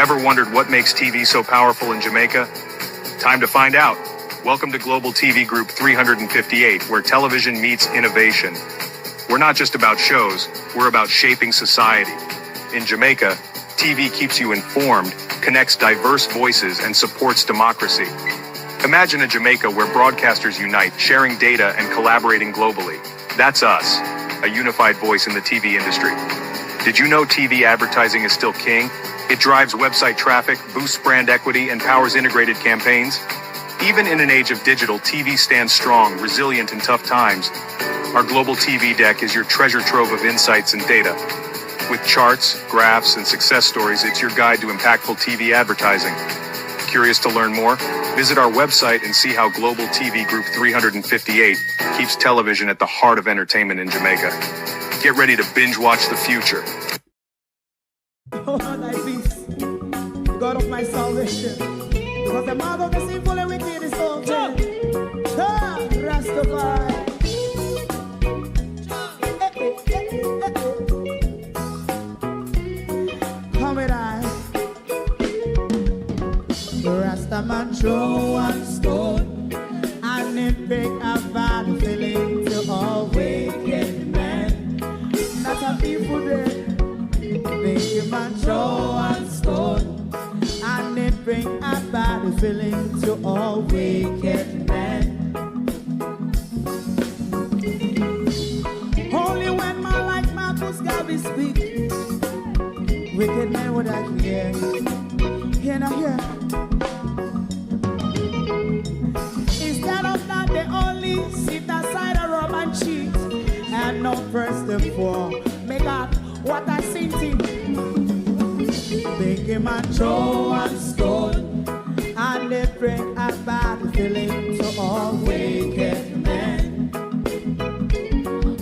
Ever wondered what makes TV so powerful in Jamaica? Time to find out. Welcome to Global TV Group 358, where television meets innovation. We're not just about shows, we're about shaping society. In Jamaica, TV keeps you informed, connects diverse voices, and supports democracy. Imagine a Jamaica where broadcasters unite, sharing data and collaborating globally. That's us, a unified voice in the TV industry. Did you know TV advertising is still king? It drives website traffic, boosts brand equity, and powers integrated campaigns. Even in an age of digital, TV stands strong, resilient in tough times. Our global TV deck is your treasure trove of insights and data. With charts, graphs, and success stories, it's your guide to impactful TV advertising. Curious to learn more? Visit our website and see how Global TV Group 358 keeps television at the heart of entertainment in Jamaica. Get ready to binge watch the future. Oh, thy peace, God of my salvation, because the mouth of the sinful and wicked is open. Rastafari. Come with I. Rastaman throw one stone, and it break a bad feeling to all wicked men. Not a people there. Make a man throw one stone, and it bring a bad feeling to all wicked men. Only when man like Marcus Garvey speak, wicked men would I hear. Hear not hear. Instead of that, they only sit aside and rub and cheat, and not first the poor. Make up what I sing to. Make a man throw one stone, and they bring a bad feeling to all wicked men.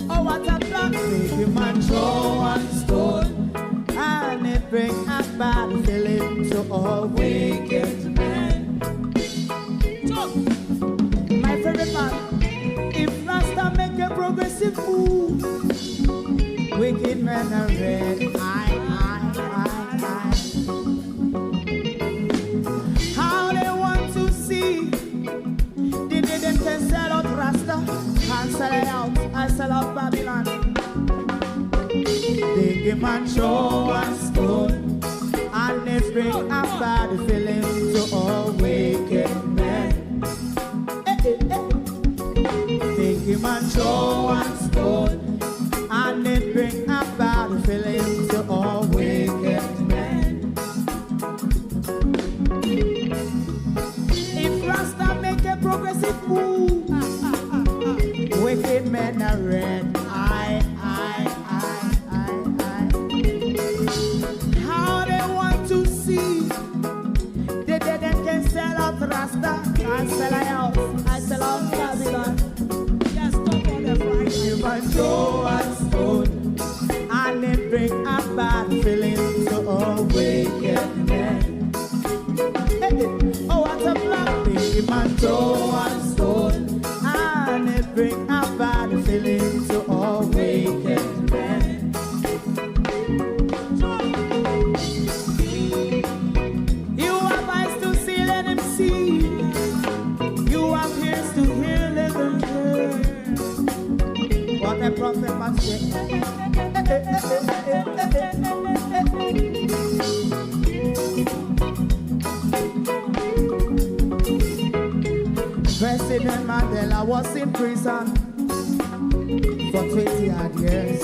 Oh, what a plan. Make a man throw one stone, and they bring a bad feeling to all wicked men. My favorite man, if Rasta make a progressive move, wicked men are red. How they want to see the day them can sell out Rasta and sell it out. I sell out Babylon. They give man throw one stone, and they bring a bad feeling to all wicked men. They give man throw one stone, and it bring a bad feeling to all wicked men. If Rasta make a progressive move, wicked men are red. How they want to see the dead can sell out Rasta and sell out. I sell out Babylon. Just stop on the Friday. You might throw one stone, and it bring a bad feeling to all wicked men. Oh, what a black thing, man, throw one stone, and it bring a bad feeling to all wicked men. You have eyes to see, let him see. You have ears to hear, let them hear. What a prophet must say. President Mandela was in prison for 20 odd years.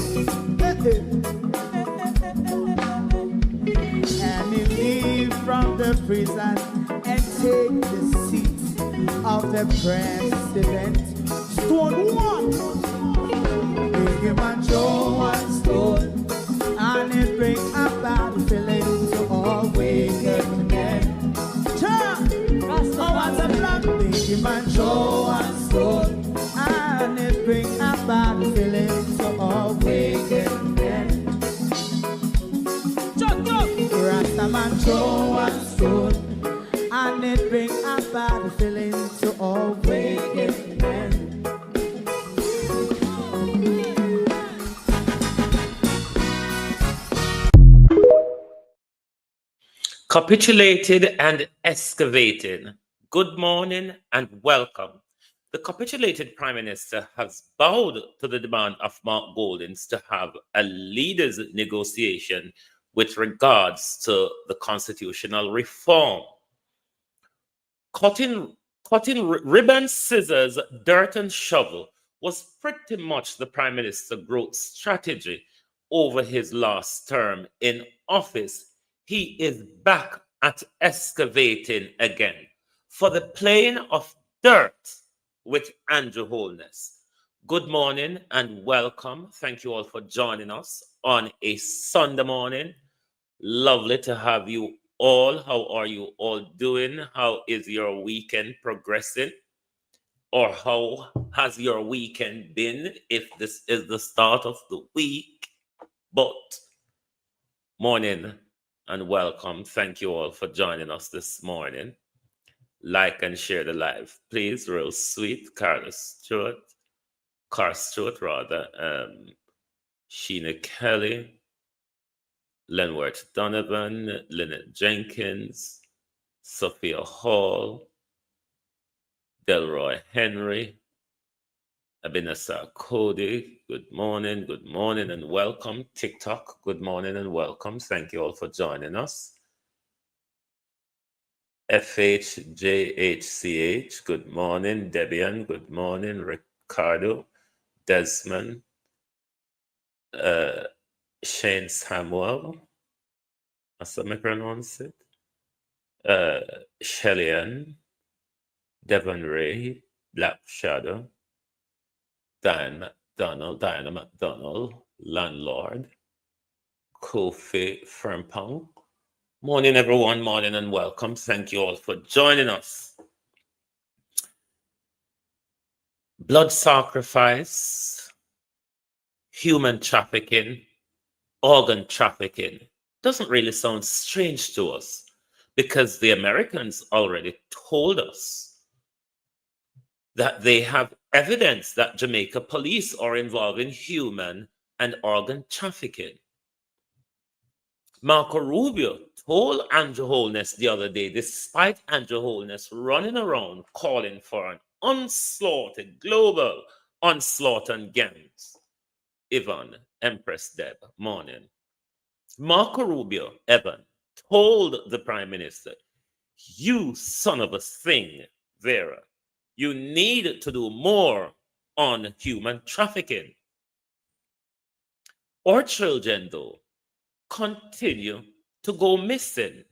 And he leave from the prison and take the seat of the president. Stone one. Big him and throw one stone, and it bring a bad feeling to all wicked men. Oh, what's a black big him and throw one stone, and it bring a bad feeling to all wicked men. Rastaman throw one stone, and it bring a bad feeling to all wicked men. Capitulated and excavated. Good morning and welcome. The capitulated Prime Minister has bowed to the demand of Mark Goldings to have a leaders' negotiation with regards to the constitutional reform. Cutting, cutting ribbon, scissors, dirt, and shovel was pretty much the Prime Minister's growth strategy over his last term in office. He is back at excavating again for the playing of dirt with Andrew Holness. Good morning and welcome. Thank you all for joining us on a Sunday morning. Lovely to have you all. How are you all doing? How is your weekend progressing? Or how has your weekend been if this is the start of the week? But morning and welcome. Thank you all for joining us this morning. Like and share the live, please. Real sweet. Carl Stewart, Sheena Kelly, Lenworth Donovan, Lynette Jenkins, Sophia Hall, Delroy Henry, Abinasar Cody, good morning, and welcome. TikTok, good morning and welcome. Thank you all for joining us. FHJHCH, good morning. Debian, good morning. Ricardo, Desmond, Shane Samuel, as I pronounce it. Shellyan, Devon Ray, Black Shadow, Diana McDonald, Landlord, Kofi Firmpong. Morning, everyone. Morning and welcome. Thank you all for joining us. Blood sacrifice, human trafficking, organ trafficking doesn't really sound strange to us because the Americans already told us that they have evidence that Jamaica police are involved in human and organ trafficking. Marco Rubio told Andrew Holness the other day, despite Andrew Holness running around calling for an onslaught, a global onslaught on gangs. Yvonne, Empress Deb, morning. Marco Rubio, Evan, told the Prime Minister, you son of a thing, Vera, you need to do more on human trafficking. Our children, though, continue to go missing.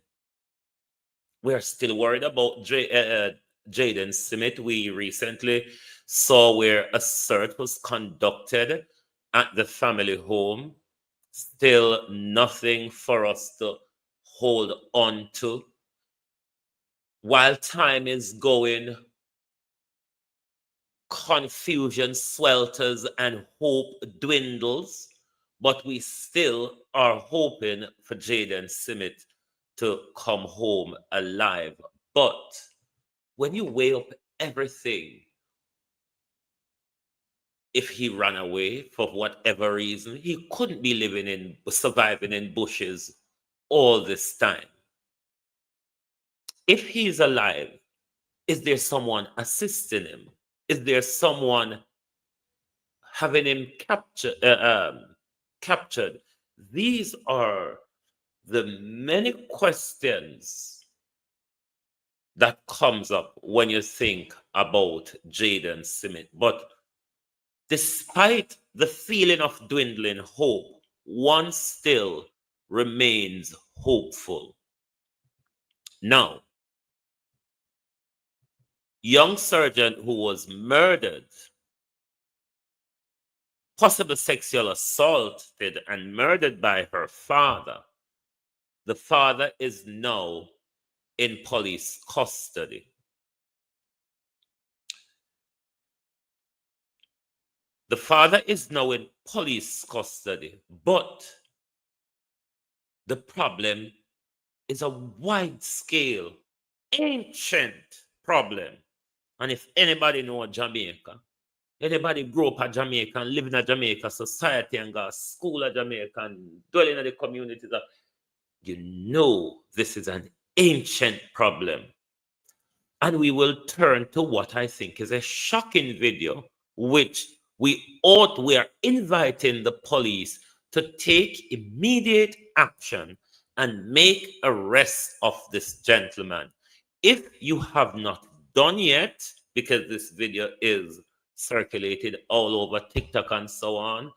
We're still worried about Jaden Smith. We recently saw where a search was conducted at the family home. Still nothing for us to hold on to. While time is going, confusion swelters and hope dwindles, but we still are hoping for Jaden Smith to come home alive. But when you weigh up everything, if he ran away for whatever reason, he couldn't be surviving in bushes all this time. If he's alive, is there someone assisting him? Is there someone having him captured? These are the many questions that comes up when you think about Jaden Smith. But despite the feeling of dwindling hope, one still remains hopeful. Now, young sergeant who was murdered, possible sexual assaulted and murdered by her father. The father is now in police custody. The father is now in police custody, but the problem is a wide-scale, ancient problem. And if anybody knows Jamaica, anybody grew up at Jamaica and live in a Jamaica society and go to school at Jamaica and dwell in the communities, you know This is an ancient problem. And we will turn to what I think is a shocking video, which we are inviting the police to take immediate action and make arrest of this gentleman. If you have not done yet, because this video is circulated all over TikTok and so on,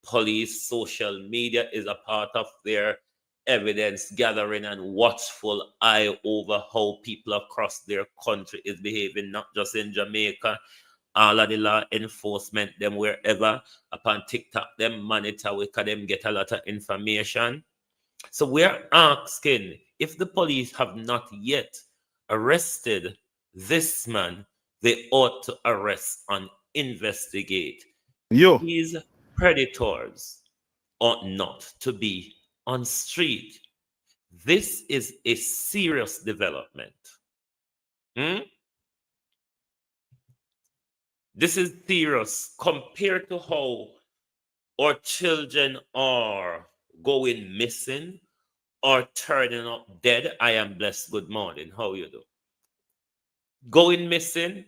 police social media is a part of their evidence gathering and watchful eye over how people across their country is behaving, not just in Jamaica. All of the law enforcement, them wherever upon TikTok, them monitor, we can them get a lot of information. So we're asking if the police have not yet arrested this man, they ought to arrest and investigate. These predators ought not to be on street. This is a serious development. This is serious compared to how our children are going missing or turning up dead. I am blessed. Good morning. How you do? Going missing,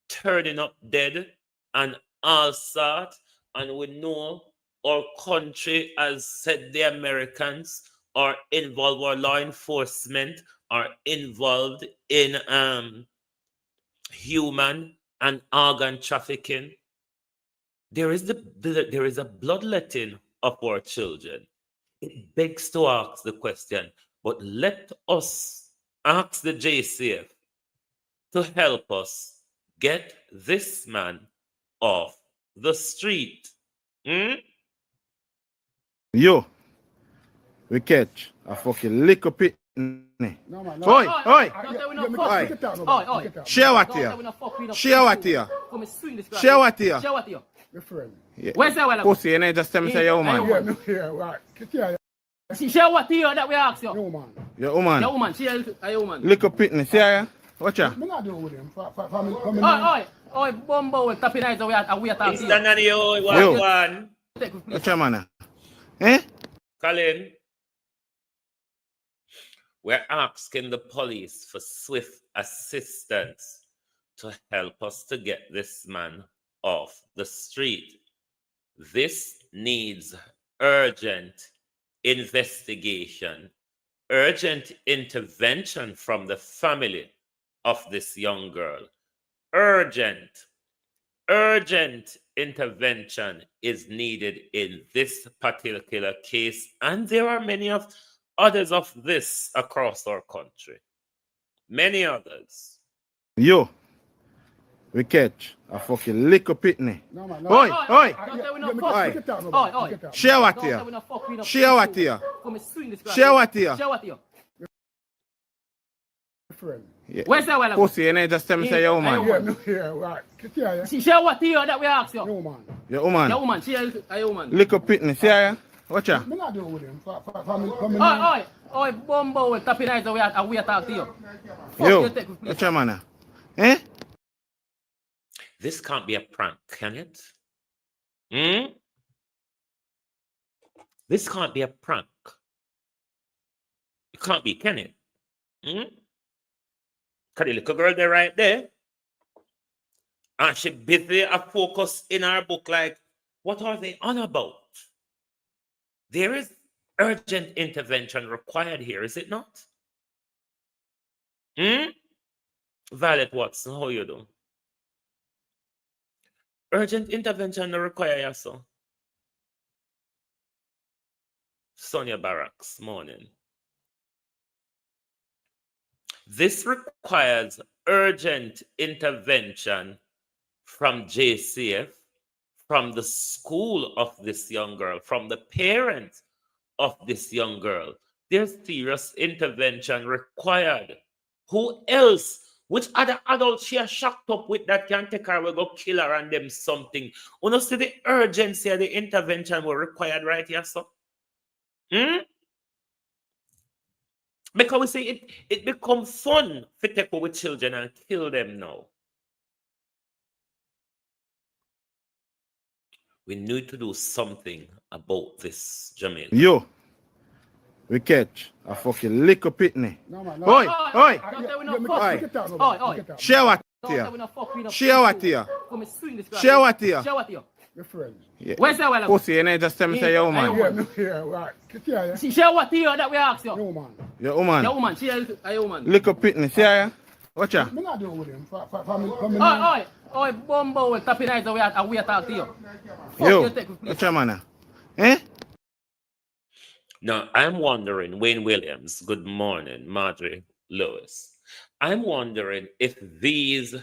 turning up dead, and all sort. And we know our country, as said the Americans, are involved, or law enforcement are involved in human and organ trafficking. There is a bloodletting of our children. It begs to ask the question, but let us ask the JCF to help us get this man off the street. Yo, we catch a fucking lick up it. No, man, no. Oi. Share what here. Share what here. Share what here. Yeah. Where's that one? Pussy, you know, just tell me say your woman. Share what here that we ask you. Your woman. Your woman. Share a woman. Lick up it. See ya. Watch ya. Oi, Bumbo will tap in eyes away at talking. It's done on you, one. Watch ya, man. Eh? Colin, we're asking the police for swift assistance to help us to get this man off the street. This needs urgent investigation, urgent intervention from the family of this young girl. Urgent intervention is needed in this particular case, and there are many of others of this across our country. Many others. Yo, we catch a fucking lick up it. Oi. Share what here. Share what here. Share what here. Yeah. Where's that one? Pussy, you know, just tell me say your woman. Share what here that we ask you. Your woman. Your woman. Share a woman. Lick up it. See ya. Watch ya. Oi, Bumbo will tap in eyes away at talk to you. Yo, watch ya, man. Eh? This can't be a prank, can it? This can't be a prank. It can't be, can it? Cause the little girl there right there, and she busy a focus in her book like, what are they on about? There is urgent intervention required here, is it not? Violet Watson, how you do? Urgent intervention require you, so. Sonia Barracks, morning. This requires urgent intervention from JCF, from the school of this young girl, from the parents of this young girl. There's serious intervention required. Who else? Which other adult she has shocked up with that can take her, will go kill her and them something? You see the urgency of the intervention were required right here, so? Because we say it becomes fun to take over children and kill them now. We need to do something about this, Jamaica. Yo, we catch a fucking little pitney. No, man. Oi, oi, Don't tell me no Oi. fuck. Oi. share what Don't tell me here. no fuck. We no Share fuck what you. here. Come swing this guy. Share what here. Share what here. Your friend. Yeah. Where's that well? Pussy, you know, just tell me say your woman. Yeah, no, yeah, right. Yeah. See, share what here that we ask you. No, man. Your woman. Your woman, she is a woman. Little pitney, see ya? Watch ya. I'm not doing with him. Oi, Bumbo, tapping eyes away at we talk to you. Yo, you take it, please. watch ya, man. Eh? Now, I'm wondering, Wayne Williams, good morning, Marjorie Lewis. I'm wondering if these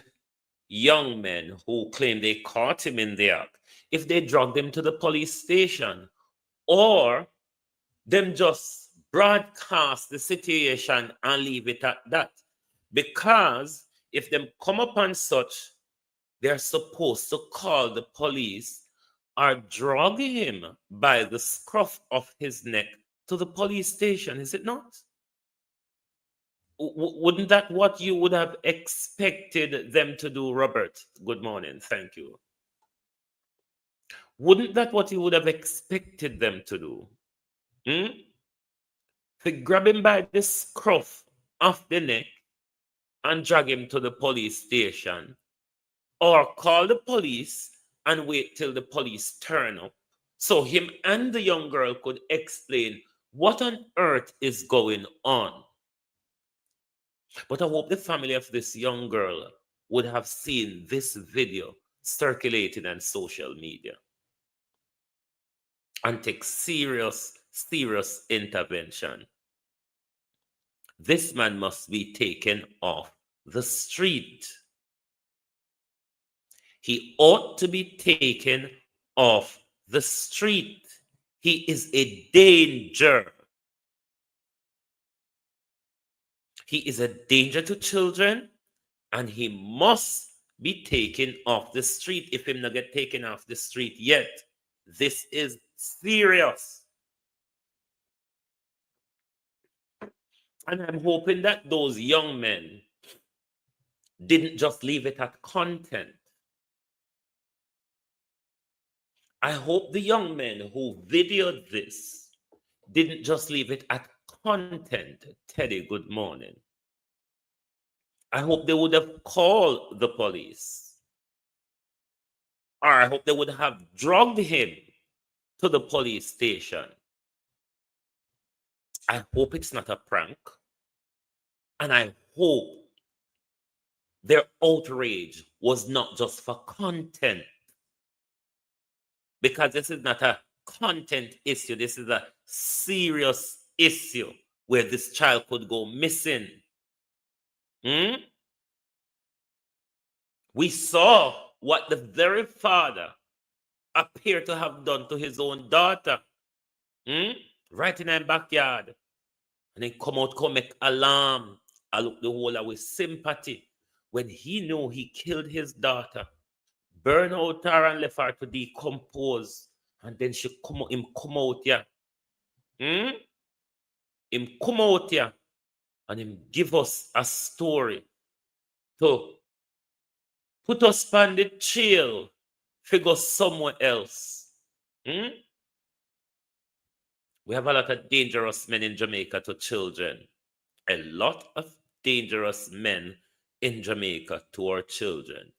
young men who claim they caught him in the act, if they drugged him to the police station, or them just broadcast the situation and leave it at that. Because if them come upon such, they're supposed to call the police or drag him by the scruff of his neck to the police station, is it not? Wouldn't that what you would have expected them to do, Robert? Good morning, thank you. Wouldn't that what you would have expected them to do? To grab him by the scruff of the neck and drag him to the police station, or call the police and wait till the police turn up so him and the young girl could explain what on earth is going on. But I hope the family of this young girl would have seen this video circulating on social media and take serious intervention. This man must be taken off the street. He ought to be taken off the street. He is a danger. He is a danger to children, and he must be taken off the street. If him not get taken off the street yet, this is serious. And I'm hoping that those young men didn't just leave it at content. I hope the young men who videoed this didn't just leave it at content. Teddy, good morning. I hope they would have called the police. Or I hope they would have dragged him to the police station. I hope it's not a prank. And I hope their outrage was not just for content. Because this is not a content issue. This is a serious issue where this child could go missing. We saw what the very father appeared to have done to his own daughter. Right in her backyard. And then come out, come make alarm. I look the whole with sympathy. When he knew he killed his daughter, burn out her and left her to decompose. And then him come out here. Him come out here. And him give us a story to put us on the trail, figure somewhere else. We have a lot of dangerous men in Jamaica to children. A lot of dangerous men in Jamaica to our children.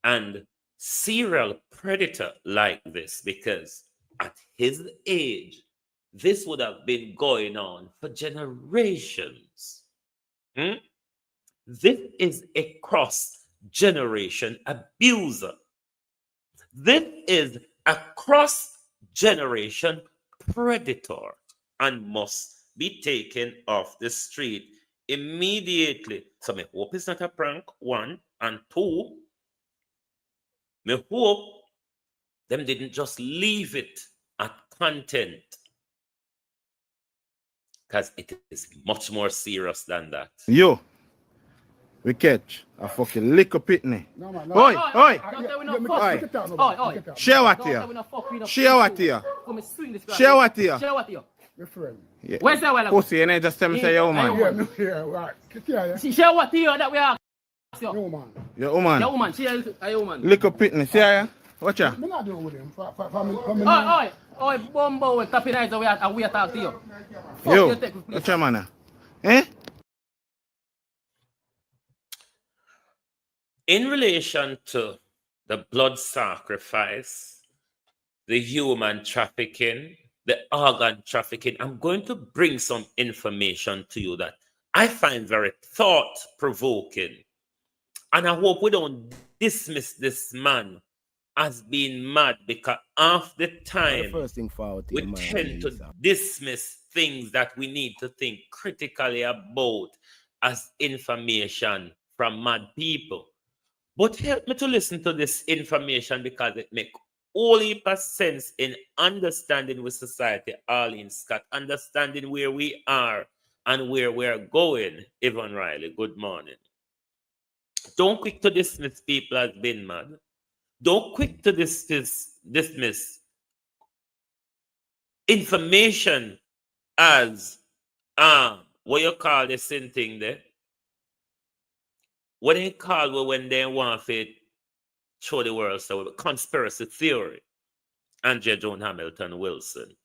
And serial predator like this, because at his age, this would have been going on for generations. This is a cross-generation abuser. This is a cross-generation predator and must be taken off the street immediately. So I hope it's not a prank, one, and two, I hope them didn't just leave it at content, because it is much more serious than that. Yo, we catch a fucking little pitney. No, man. Oi, oi, Oi. share what here. Share what here. Share what here. Share what here. Your friend. Yeah. Where's that well? Pussy, you know, just tell me say your woman. Yeah, no, yeah, right. Yeah. See, share what here that we ask you. No, man. Your woman. Your woman, she is a woman. Little pitney, see ya? Watch ya. I'm not doing with him. Oh, Bumbo, we're tapping eyes and we talk to you. Yo, what's your man? Eh? In relation to the blood sacrifice, the human trafficking, the organ trafficking, I'm going to bring some information to you that I find very thought provoking. And I hope we don't dismiss this man as being mad, because half the time first thing forward to we your mind tend to dismiss things that we need to think critically about as information from mad people. But help me to listen to this information, because it makes all heap of sense in understanding with society, Arlene Scott, understanding where we are and where we're going. Yvonne Riley, good morning. Don't quick to dismiss people as being mad. Don't quick to dismiss information as what you call the same thing there. What they call when they want to show the world, so conspiracy theory. Andrea Joan Hamilton Wilson.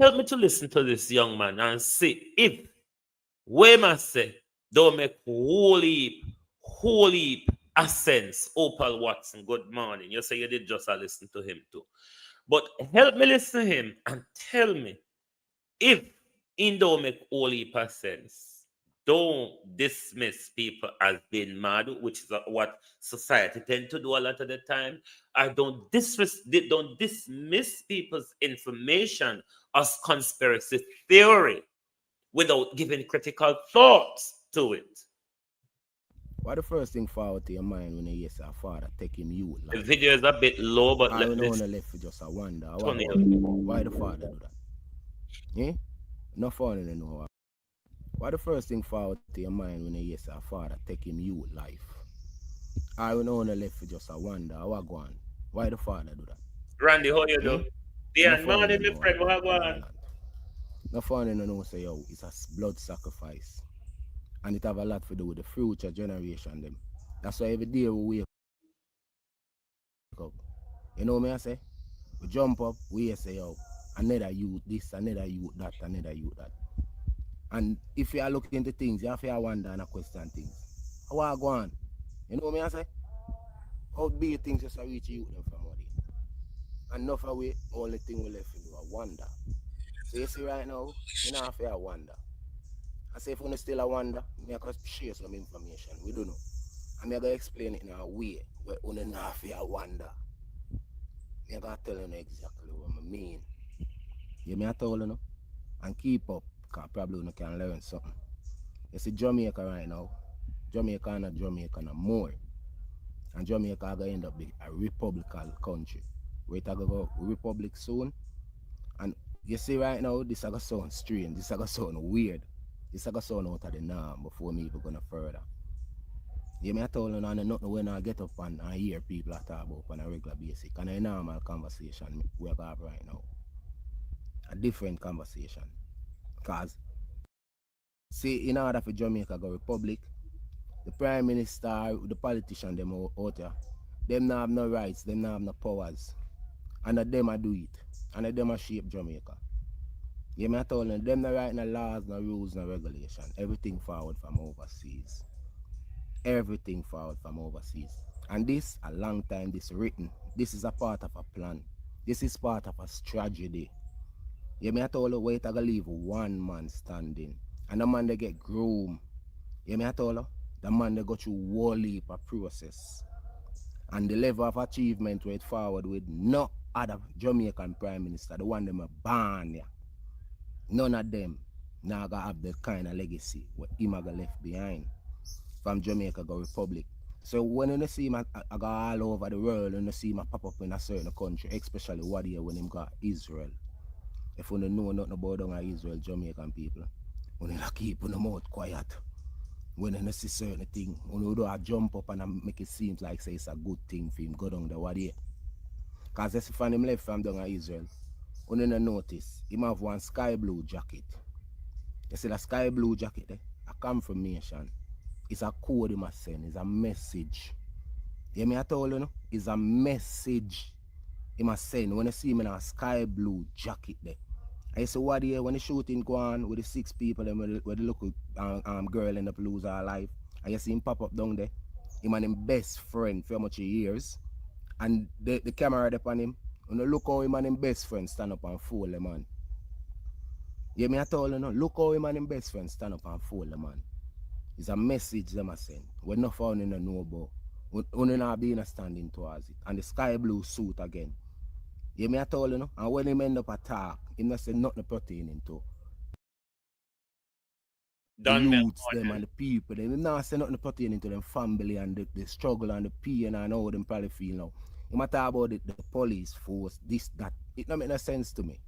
Help me to listen to this young man and see if we must say don't make whole heap a sense. Opal Watson, good morning. You say you did just listen to him too. But help me listen to him and tell me if he don't make whole heap of sense. Don't dismiss people as being mad, which is what society tend to do a lot of the time. I don't dismiss people's information as conspiracy theory without giving critical thoughts to it. What the first thing forward to your mind when you hear our father take him you? Like, the video is a bit low, but I don't know left for just a wonder. Why the father do that? Yeah? No fun in know. What the first thing forward to your mind when you hear our father take him you life? I don't know left for just a wonder. What go on? Why the father do that? Randy, how you do? Yeah, morning, my friend. What go on? No fun in know say yo, it's a blood sacrifice. And it have a lot to do with the future generation them. That's why every day we wake up. You know what I say? We jump up, we say, yo, another youth this, another youth that, another youth that. And if you are looking into things, you have to wonder and question things. How are go on? You know what I say? How big things just reach you them from what and enough of we only thing we left to do a wonder. So you see right now, you don't have to wonder. I say if we still a wonder, I can share some information. We don't know. I'm going to explain it in a way where we don't have to wonder. I'm going to tell you exactly what I mean. You may tell you, and keep up, because probably you can learn something. You see Jamaica right now, Jamaica and Jamaica no more. And Jamaica is going to end up being a republican country. We're going to go republic soon. And you see right now, this is going to sound strange, this is going to sound weird. This is going to sound out of the norm before me even going further. You may tell you nothing when I get up and hear people talk about on a regular basis. And a normal conversation we have right now. A different conversation. Because, see, in order for Jamaica go republic, the Prime Minister, the politician, them out there, them not have no rights, them not have no powers. And them a do it. And them a shape Jamaica. You may tell them not write no laws, no rules, no regulation. Everything forward from overseas. Everything forward from overseas. And this, a long time, this written. This is a part of a plan. This is part of a strategy. You may tell you wait to leave one man standing. And the man they get groomed. You may tell you the man they go through whole heap of process. And the level of achievement went forward with no other Jamaican Prime Minister, the one them a ban. None of them now gonna have the kind of legacy what him got left behind from Jamaica go Republic. So when you see him I go all over the world and you see him pop up in a certain country, especially what year when him got Israel. If you don't know nothing about Israel, Jamaican people, when you keep your mouth quiet. When you see certain thing, when you don't jump up and make it seem like say it's a good thing for him go down the what year. Because if him left from down Israel, when you notice, he have one sky blue jacket. You see the sky blue jacket there? A confirmation. It's a code he must send. It's a message. You may I told you, it's a message. he must send when you see him in a sky blue jacket there. I say what here when the shooting go on with the 6 people and with the local girl end up lose her life. And you see him pop up down there. Him and him best friend for how much years. And the camera up on him. And you look how him and him best friend stand up and fool the man. Yeah, me I told you, no, look how him and him best friend stand up and fool the man. It's a message them a send. We're not found in a know about. We're not being standing towards it. And the sky blue suit again. Yeah, me I told you, no? And when him end up attack, he not say nothing pertaining to the youths, them and the people. They not say nothing pertaining to them family and the struggle and the pain and how them probably feel now. He might talk about the police force, this, that. It don't make no sense to me.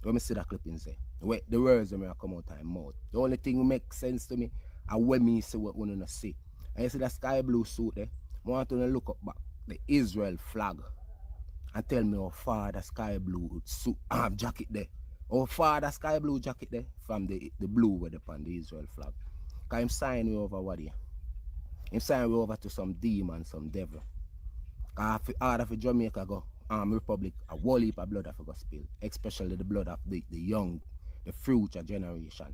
When me see that clipping say, the words that may come out of my mouth. The only thing that makes sense to me is when me see what one see. And you see that sky blue suit there, I want to look up back the Israel flag and tell me how far the sky blue suit jacket there. How far the sky blue jacket there from the blue with upon the Israel flag. Because I'm signing over what here. I'm signing over to some demon, some devil. Out of Jamaica go Republic, a whole heap of blood have got spilled, especially the blood of the young, the future generation.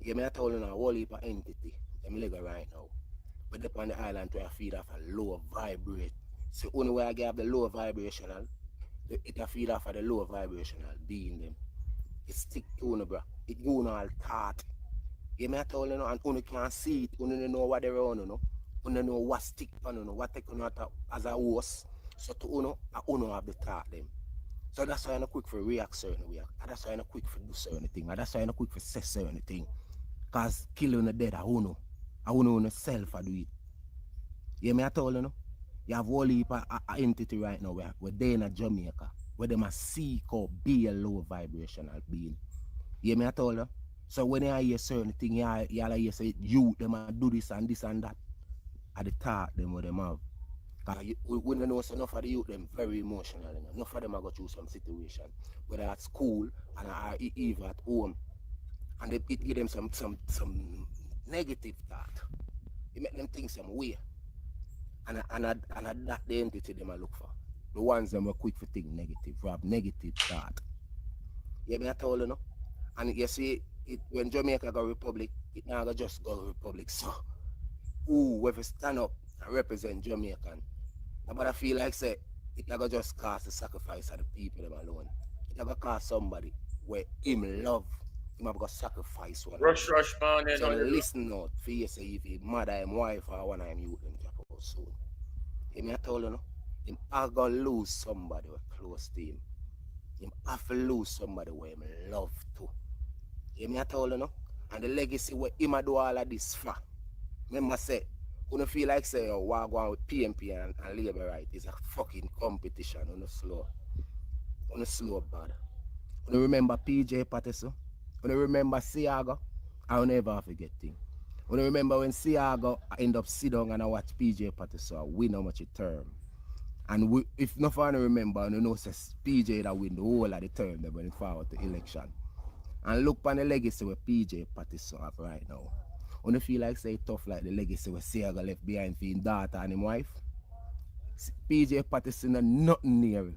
Yeah, me I told you now, a whole heap of entity, them leg right now. But up on the island where I feed off a low vibrate. So only way I get the low vibrational, it a feed off of the low vibrational being them. It stick to you, bro. It go all thought. Yeah, me I told you now, and only can see it, only know what they're on, you know. Only know what stick on, you know, what take on as a host. So to uno, I uno have the thought them. So that's why I'm not quick for react certain way. And that's why I'm not quick for do certain thing. And that's why I'm not quick for say certain thing. Cause killing the dead, I uno on self I do it. Yeah, me I told you, no? You have whole heap of entity right now where they in Jamaica, where they must seek or be a low vibrational being. Yeah, me I told you. So when you hear certain thing, you hear say you them do this and that. At the thought them what them have. We don't know so enough of the youth them very emotional. Enough of them are go through some situation, whether at school and even at home, and it give them some negative thought. It make them think some way, and that the entity them I look for. The ones them were quick for think negative, have negative thought. Yeah, me I told you, no. And you see, when Jamaica go republic, it now go just go republic. So, whoever stand up and represent Jamaican. But I feel like say it never just cost the sacrifice of the people them alone. It never cost somebody where him love, him have got sacrifice one. Rush, man. So listen out for you say if he mother him wife or one of him youth them drop out soon. Him I told you no, him are gonna lose somebody who close to him. Him have to lose somebody where him love to. Him I told you no, and the legacy where him a do all of this for. Remember say, when you feel like say, we're going with PMP and Labour right, it's a fucking competition on the slow bad. When you remember PJ Patterson, when you remember Siago, I'll never forget thing. When you remember when Siago end up sit down and I watch PJ Patterson win how much a term. And if nothing remember, you know, says PJ that win the whole of the term when it forward to election. And look on the legacy where PJ Patterson have right now. When you feel like say tough like the legacy where Siaga left behind for his daughter and his wife, PJ Patterson are nothing near.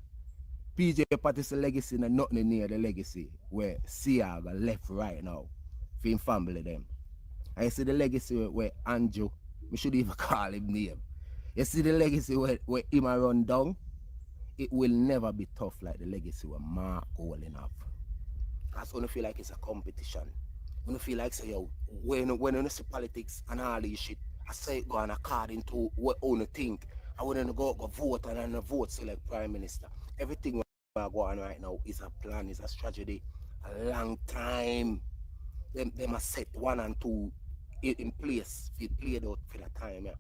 PJ Patterson legacy are nothing near the legacy where Siaga left right now for his family them. I see the legacy where Andrew, we should even call him name. You see the legacy where him a run down, it will never be tough like the legacy where Mark holding up. Because when you feel like it's a competition. When you feel like say yo, when you see politics and all this shit, I say it going according to what you think. I wouldn't go vote and then vote select prime minister. Everything we're going right now is a plan, is a strategy, a long time. They must set 1 and 2 in place. It played out for the time, yeah.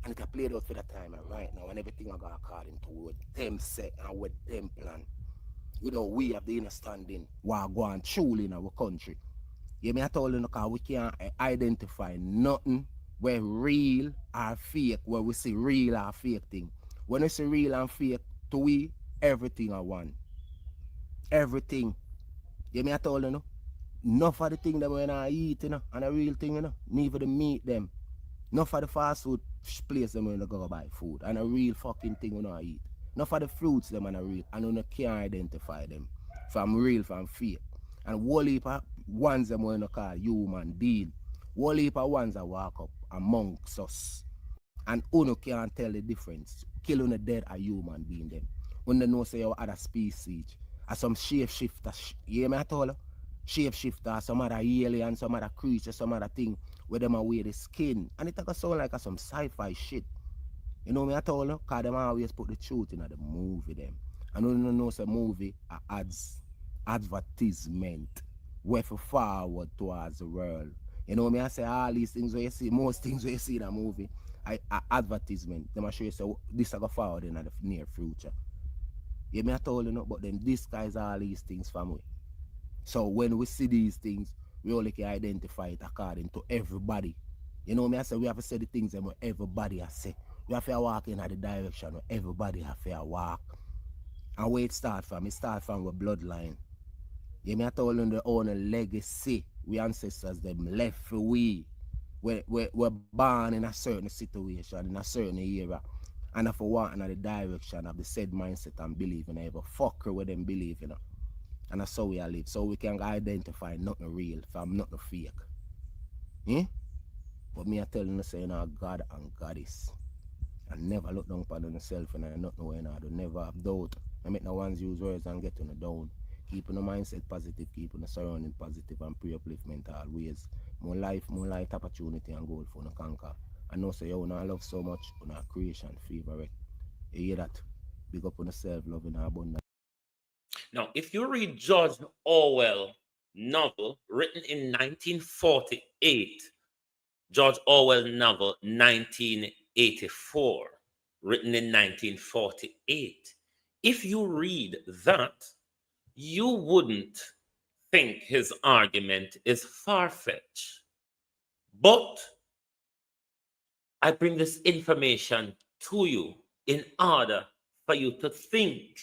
And it played out for the time right now, and everything I got according to what them set and what them plan. You know, we have the understanding what going truly in our country. Yeah, me I told you, because we can't identify nothing where real or fake, where we see real or fake thing. When we see real and fake, to we, everything are one. Everything. Yeah, me I told you, enough of the thing that we're not eating, and a real thing, neither the meat them. Enough of the fast food place them when they go buy food, and a real fucking thing we not eat. Enough of the fruits them and are real, and you can't identify them from real from fake. And whole heap of ones them we call human being. Whole heap of ones that walk up amongst us. And uno can't tell the difference. Kill on a dead a human being them. Uno know say you other species. Or some shapeshifter. You hear me at all? Shapeshifter, some other alien, some other creature, some other thing where them are wear the skin. And it sound like some sci-fi shit. You know me at all? Because them always put the truth in the movie them. And you know say movie advertisement way for forward towards the world. You know me I say all these things where you see, most things where you see in a movie, advertisement. Them I show you say this I go forward in the near future. You me I told you know, but then this guys all these things from me. So when we see these things, we only can identify it according to everybody. You know me I say we have to say the things that everybody has say. We have to walk in the direction where everybody have to walk. And where it start from? It start from our bloodline. You may have told them their own legacy. We ancestors them left for we. We're born in a certain situation, in a certain era. And if we walk in the direction of the said mindset and belief in every fucker with them believe in. And that's how we are live. So we can identify nothing real from nothing fake. Eh? But me I tell you say God and Goddess. And never look down upon yourself and nothing when I do never have doubt. I make no ones use words and get on the down. Keeping the mindset positive, keeping the surrounding positive and pre-upliftment always. More life, opportunity and goal for the conquer. I know say you I love so much on our creation favorite. You hear that? Big up on yourself, loving and abundance. Now, if you read George Orwell novel written in 1948, George Orwell novel 1984, written in 1948, if you read that, you wouldn't think his argument is far-fetched. But I bring this information to you in order for you to think.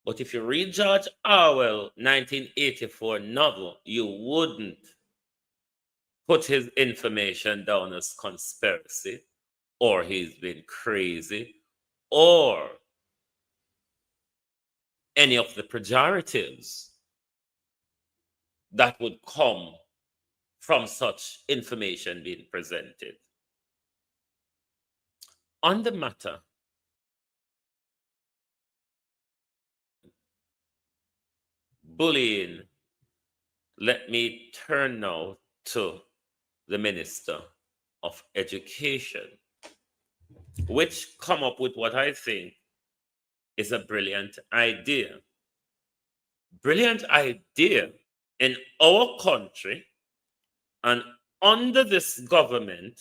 But if you read George Orwell 1984 novel, you wouldn't put his information down as conspiracy, or he's been crazy, or any of the pejoratives that would come from such information being presented. On the matter, bullying, let me turn now to the Minister of Education, which come up with what I think is a brilliant idea. Brilliant idea in our country and under this government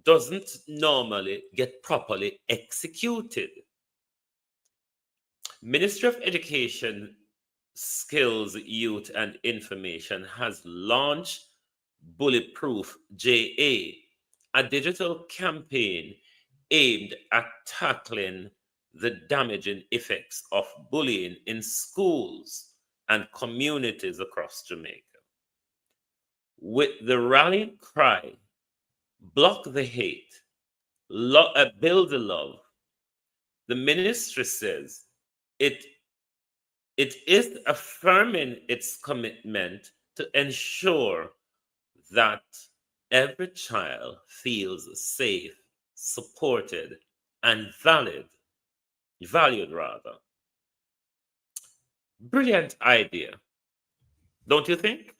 doesn't normally get properly executed. Ministry of Education, Skills, Youth and Information has launched Bulletproof JA, a digital campaign aimed at tackling the damaging effects of bullying in schools and communities across Jamaica. With the rallying cry, block the hate, build the love, the ministry says it is affirming its commitment to ensure that every child feels safe, supported, and valued. Brilliant idea, don't you think?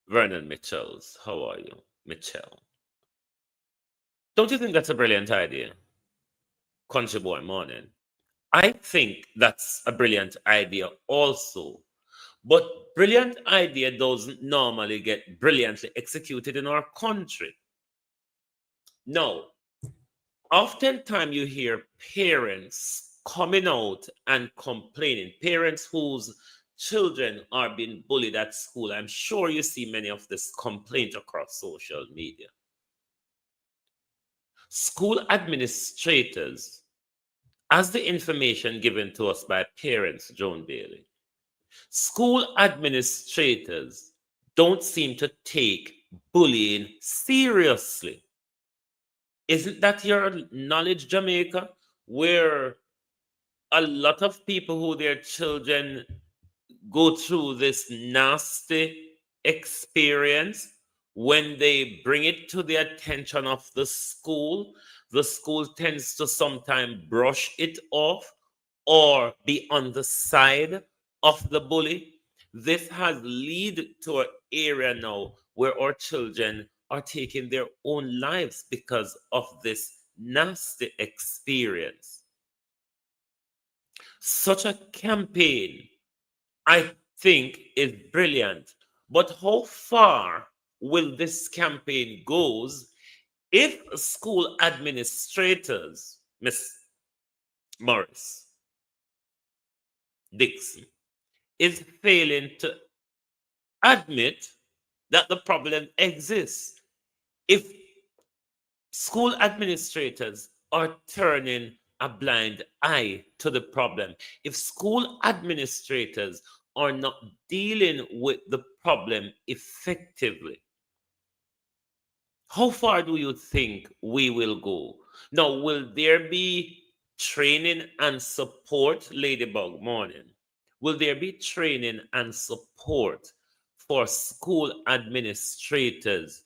Vernon Mitchells, how are you, Mitchell? Don't you think that's a brilliant idea? Country Boy Morning. I think that's a brilliant idea also. But brilliant idea doesn't normally get brilliantly executed in our country. No. Oftentimes you hear parents coming out and complaining, parents whose children are being bullied at school. I'm sure you see many of this complaint across social media. School administrators, as the information given to us by parents, Joan Bailey, school administrators don't seem to take bullying seriously. Isn't that your knowledge, Jamaica, where a lot of people who their children go through this nasty experience, when they bring it to the attention of the school tends to sometimes brush it off or be on the side of the bully. This has led to an area now where our children are taking their own lives because of this nasty experience. Such a campaign, I think, is brilliant. But how far will this campaign goes if school administrators, Miss Morris Dixon, is failing to admit that the problem exists? If school administrators are turning a blind eye to the problem, if school administrators are not dealing with the problem effectively, how far do you think we will go? Now, will there be training and support, Ladybug Morning? Will there be training and support for school administrators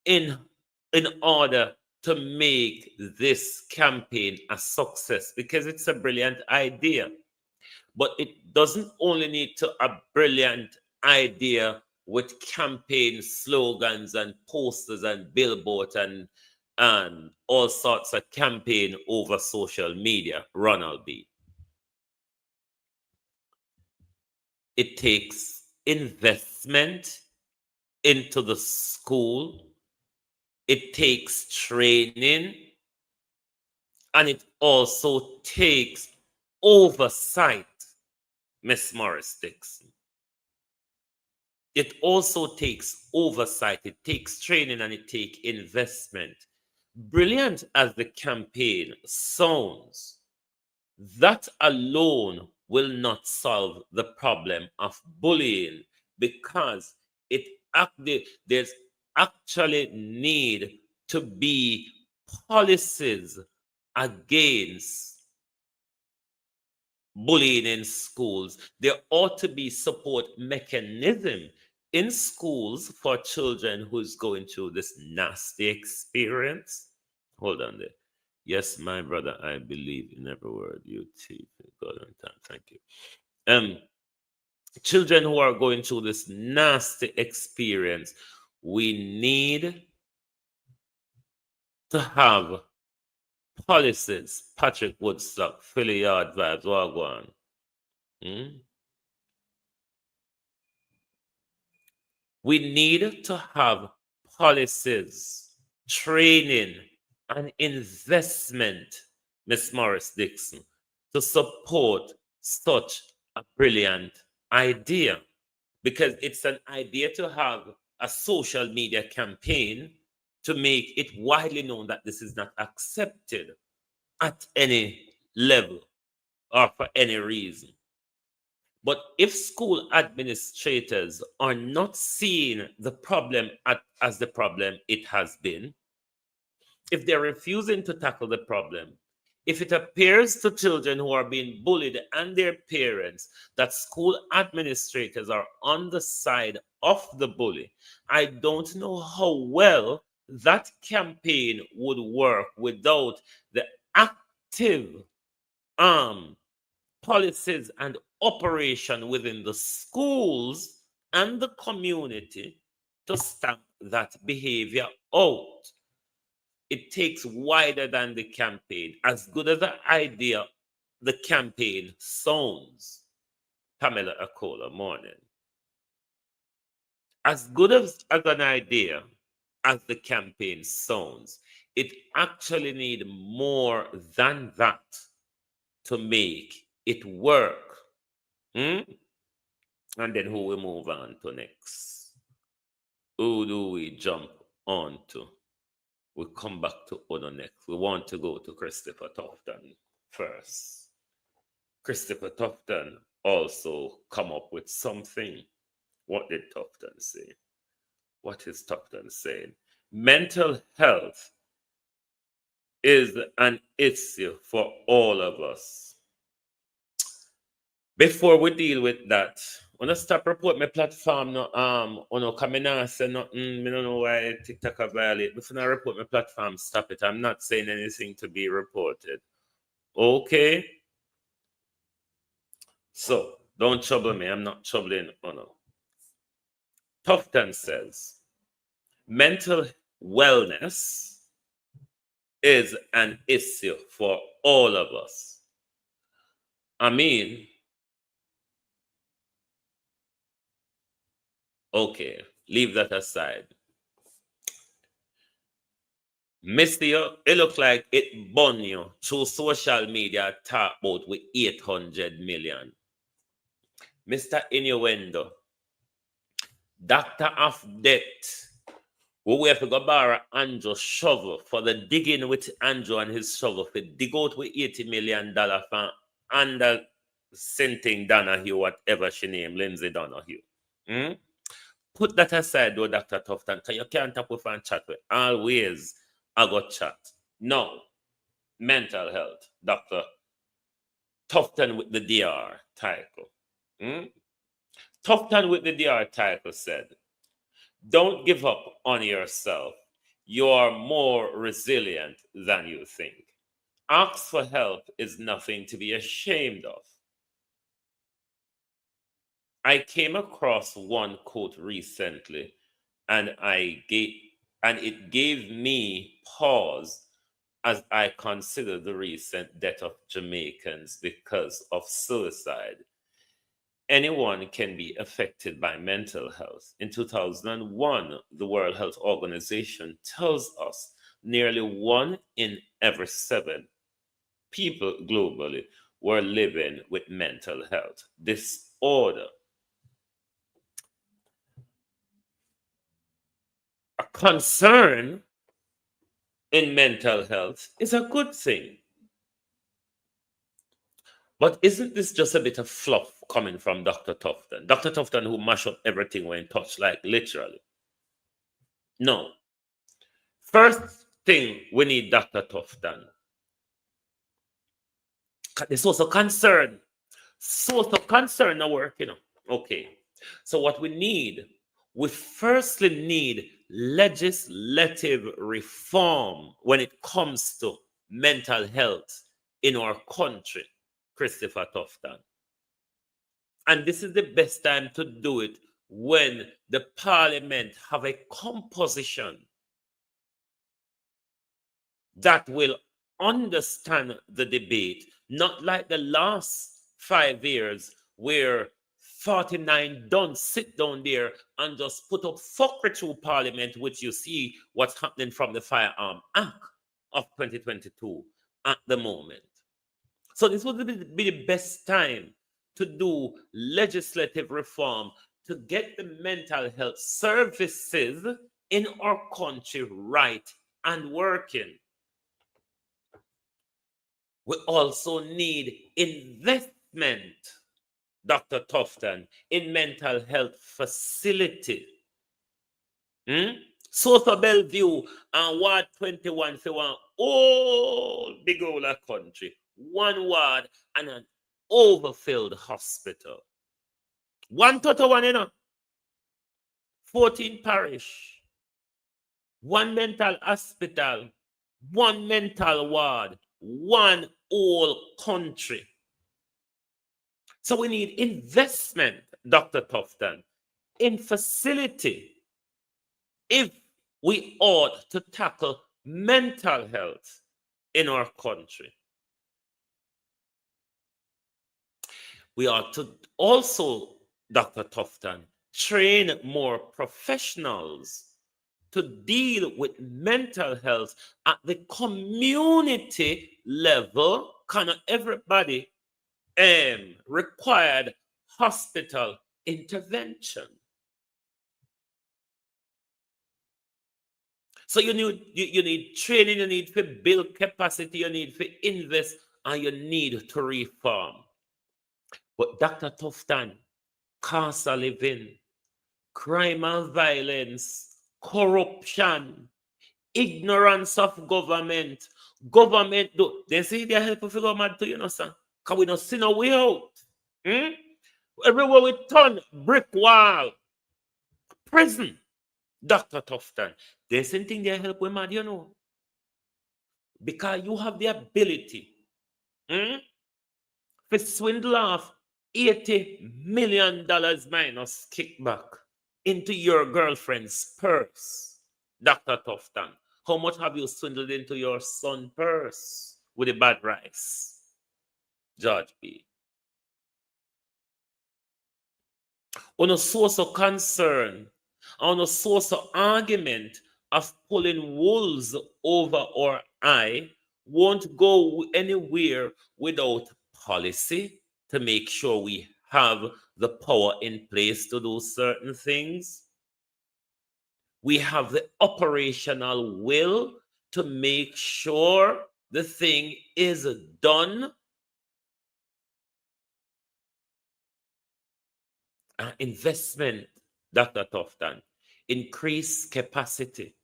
in order to make this campaign a success? Because it's a brilliant idea, but it doesn't only need to a brilliant idea with campaign slogans and posters and billboards and all sorts of campaign over social media, Ronald B. It takes investment into the school. It takes training, and it also takes oversight, Miss Morris Dixon. It also takes oversight, it takes training, and it takes investment. Brilliant as the campaign sounds, that alone will not solve the problem of bullying, because there's actually need to be policies against bullying in schools. There ought to be support mechanism in schools for children who's going through this nasty experience. Hold on there. Yes, my brother, I believe in every word you teach. God on time. Thank you. Children who are going through this nasty experience, we need to have policies. Patrick Woodstock, Philly Yard Vibes, Wagwan. We need to have policies, training, and investment, Miss Morris Dixon, to support such a brilliant idea. Because it's an idea to have a social media campaign to make it widely known that this is not accepted at any level or for any reason. But if school administrators are not seeing the problem as the problem it has been, if they're refusing to tackle the problem, if it appears to children who are being bullied and their parents that school administrators are on the side of the bully, I don't know how well that campaign would work without the active policies and operation within the schools and the community to stamp that behavior out. It takes wider than the campaign. As good as the idea, the campaign sounds. Pamela Akola, morning. As good as an idea as the campaign sounds, it actually needs more than that to make it work. And then who we move on to next? Who do we jump on to? We come back to Odo next. We want to go to Christopher Tufton first. Christopher Tufton also come up with something. What did Tufton say? what is Tufton saying? Mental health is an issue for all of us. Before we deal with that, when I stop report my platform, no coming and say nothing, I don't know why TikTok are violate. Before I report my platform, stop it. I'm not saying anything to be reported. Okay? So don't trouble me. I'm not troubling Ono. Tufton says mental wellness is an issue for all of us. I mean, okay, leave that aside. Mr. It look like it bun you through social media talk about with 800 million. Mr. Innuendo, Doctor of Death, we have to go borrow Andrew's shovel for the digging with Andrew and his shovel for dig out with $80 million from under Sinting Donahue, whatever she named, Lindsay Donahue. Put that aside though, Dr. Tufton, because you can't talk with and chat with. Always I got chat. No. Mental health, Dr. Tufton with the DR title. Tufton with the DR title said, don't give up on yourself. You are more resilient than you think. Ask for help is nothing to be ashamed of. I came across one quote recently, and it gave me pause as I consider the recent death of Jamaicans because of suicide. Anyone can be affected by mental health. In 2001, the World Health Organization tells us nearly 1 in every 7 people globally were living with mental health disorder. A concern in mental health is a good thing. But isn't this just a bit of fluff coming from Dr. Tufton? Dr. Tufton who mash up everything when touched, like literally. No. First thing we need Dr. Tufton. There's also concern. Source of concern now work, Okay. So what we firstly need legislative reform when it comes to mental health in our country, Christopher Tufton. And this is the best time to do it when the parliament have a composition that will understand the debate, not like the last 5 years where 49 don't sit down there and just put up fuckery through parliament, which you see what's happening from the Firearm Act of 2022 at the moment. So this would be the best time to do legislative reform to get the mental health services in our country right and working. We also need investment, Dr. Tufton, in mental health facility. South of Bellevue and Ward 21 for one whole big old country. 1 ward and an overfilled hospital. 1 total one, 14 parish. 1 mental hospital. 1 mental ward. 1 whole country. So we need investment, Dr. Tufton, in facility if we ought to tackle mental health in our country. We ought to also, Dr. Tufton, train more professionals to deal with mental health at the community level. Cannot everybody required hospital intervention? So you need training, you need to build capacity, you need to invest, and you need to reform. But Dr. Tufton, cost of living, crime and violence corruption, ignorance of government. Government do they say they help if you go mad to you know, sir. Cause we don't see no way out. Hmm? Everywhere we turn, brick wall, prison. Dr. Tufton, there's something they help with mad, you know. Because you have the ability to swindle off $80 million minus kickback into your girlfriend's purse. Dr. Tufton, how much have you swindled into your son's purse with the bad rice? George B. On a source of concern, on a source of argument of pulling wolves over our eye won't go anywhere without policy to make sure we have the power in place to do certain things. We have the operational will to make sure the thing is done. Investment, Dr. Tufton, increase capacity,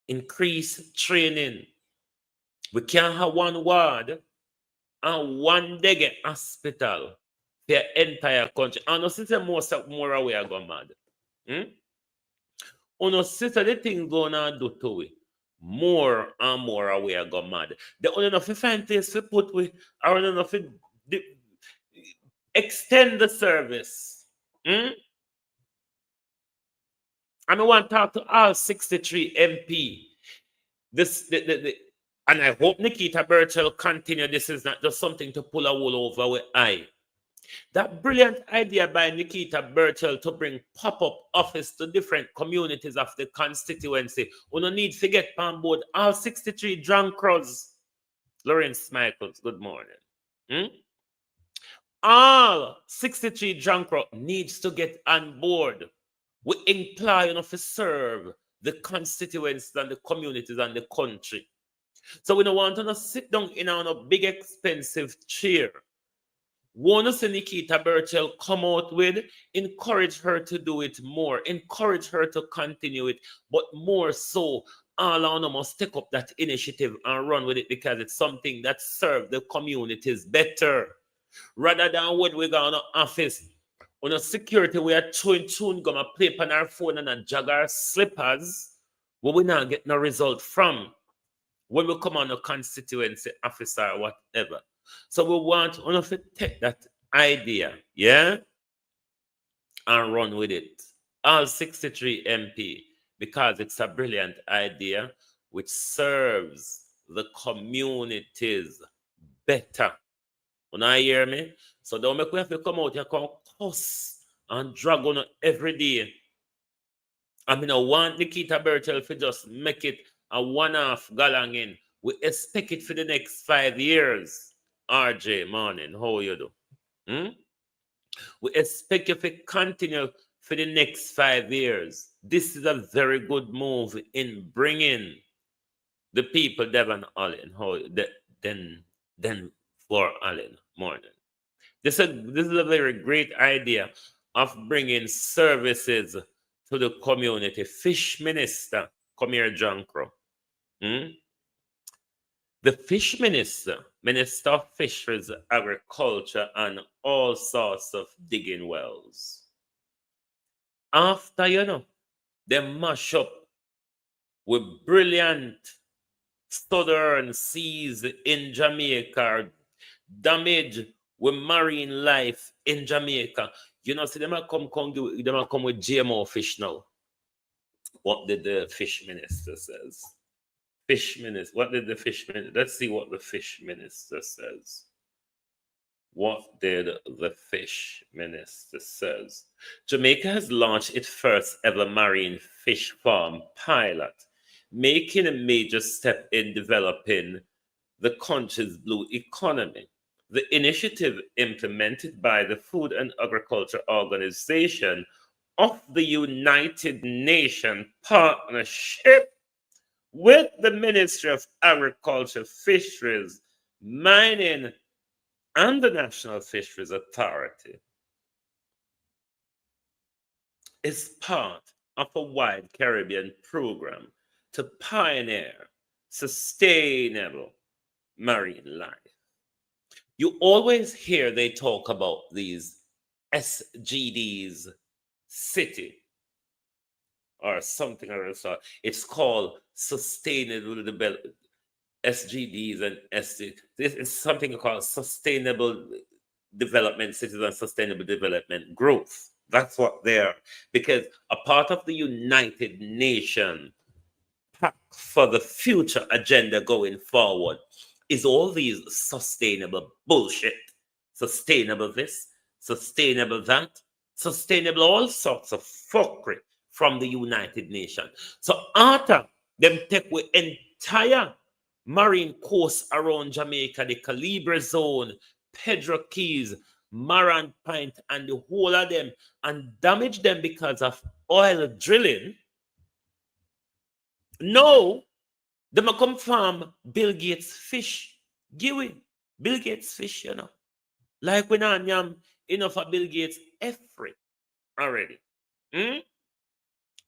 increase training. We can't have one ward and one day hospital for the entire country. And no system more away I go mad. No system the thing gonna do to we. More and more away I go mad. The only enough find place to put we are enough to extend the service. And I want to talk to all 63 MP. And I hope Nikita Birchall continue. This is not just something to pull a wool over with eye. That brilliant idea by Nikita Birchall to bring pop-up office to different communities of the constituency. We don't need to get on board all 63 drunk crows. Lawrence Michaels, good morning. All 63 drunk crows needs to get on board. We imply enough to serve the constituents and the communities and the country. So we don't want to sit down in a big expensive chair. Want to see Nikita Birchall come out with, encourage her to do it more, encourage her to continue it, but more so, all of them must take up that initiative and run with it because it's something that serves the communities better. Rather than when we go in the office, on a security, we are chewing gum, play on our phone and a jog our slippers, but we not get no result from when we come on a constituency officer or whatever. So we want one of to take that idea, yeah, and run with it. All 63 MP, because it's a brilliant idea which serves the communities better. When I hear me, so don't make we have to come out here, come cuss and drag on every day. I mean, I want Nikita Birchall to just make it a one-off galang in. We expect it for the next 5 years. RJ, morning, how you do? We expect you to continue for the next 5 years. This is a very good move in bringing the people Devon Allen, then for Allen, morning. This is a very great idea of bringing services to the community. Fish minister, come here, John Crow. The fish minister, Minister of Fisheries, Agriculture, and all sorts of digging wells. After, they mash up with brilliant southern seas in Jamaica, damage with marine life in Jamaica. See, they might come with GMO fish now. What did the fish minister says? Fish minister. What did the fish minister? Let's see what the fish minister says. What did the fish minister says? Jamaica has launched its first ever marine fish farm pilot, making a major step in developing the country's blue economy. The initiative, implemented by the Food and Agriculture Organization of the United Nations Partnership with the Ministry of Agriculture, Fisheries, Mining, and the National Fisheries Authority, is part of a wide Caribbean program to pioneer sustainable marine life. You always hear they talk about these SGDs city or something of the sort. It's called sustainable development. SGDs and SD. This is something called sustainable development cities and sustainable development growth. That's what they are. Because a part of the United Nations Pact for the future agenda going forward is all these sustainable bullshit. Sustainable this, sustainable that, sustainable all sorts of fuckery from the United Nations. So after them take with entire marine coast around Jamaica, the Calibre Zone, Pedro Keys, Maran Point, and the whole of them, and damage them because of oil drilling. No, them a come from Bill Gates fish. Giwi, Bill Gates fish, you know. Like when I am enough of Bill Gates every already.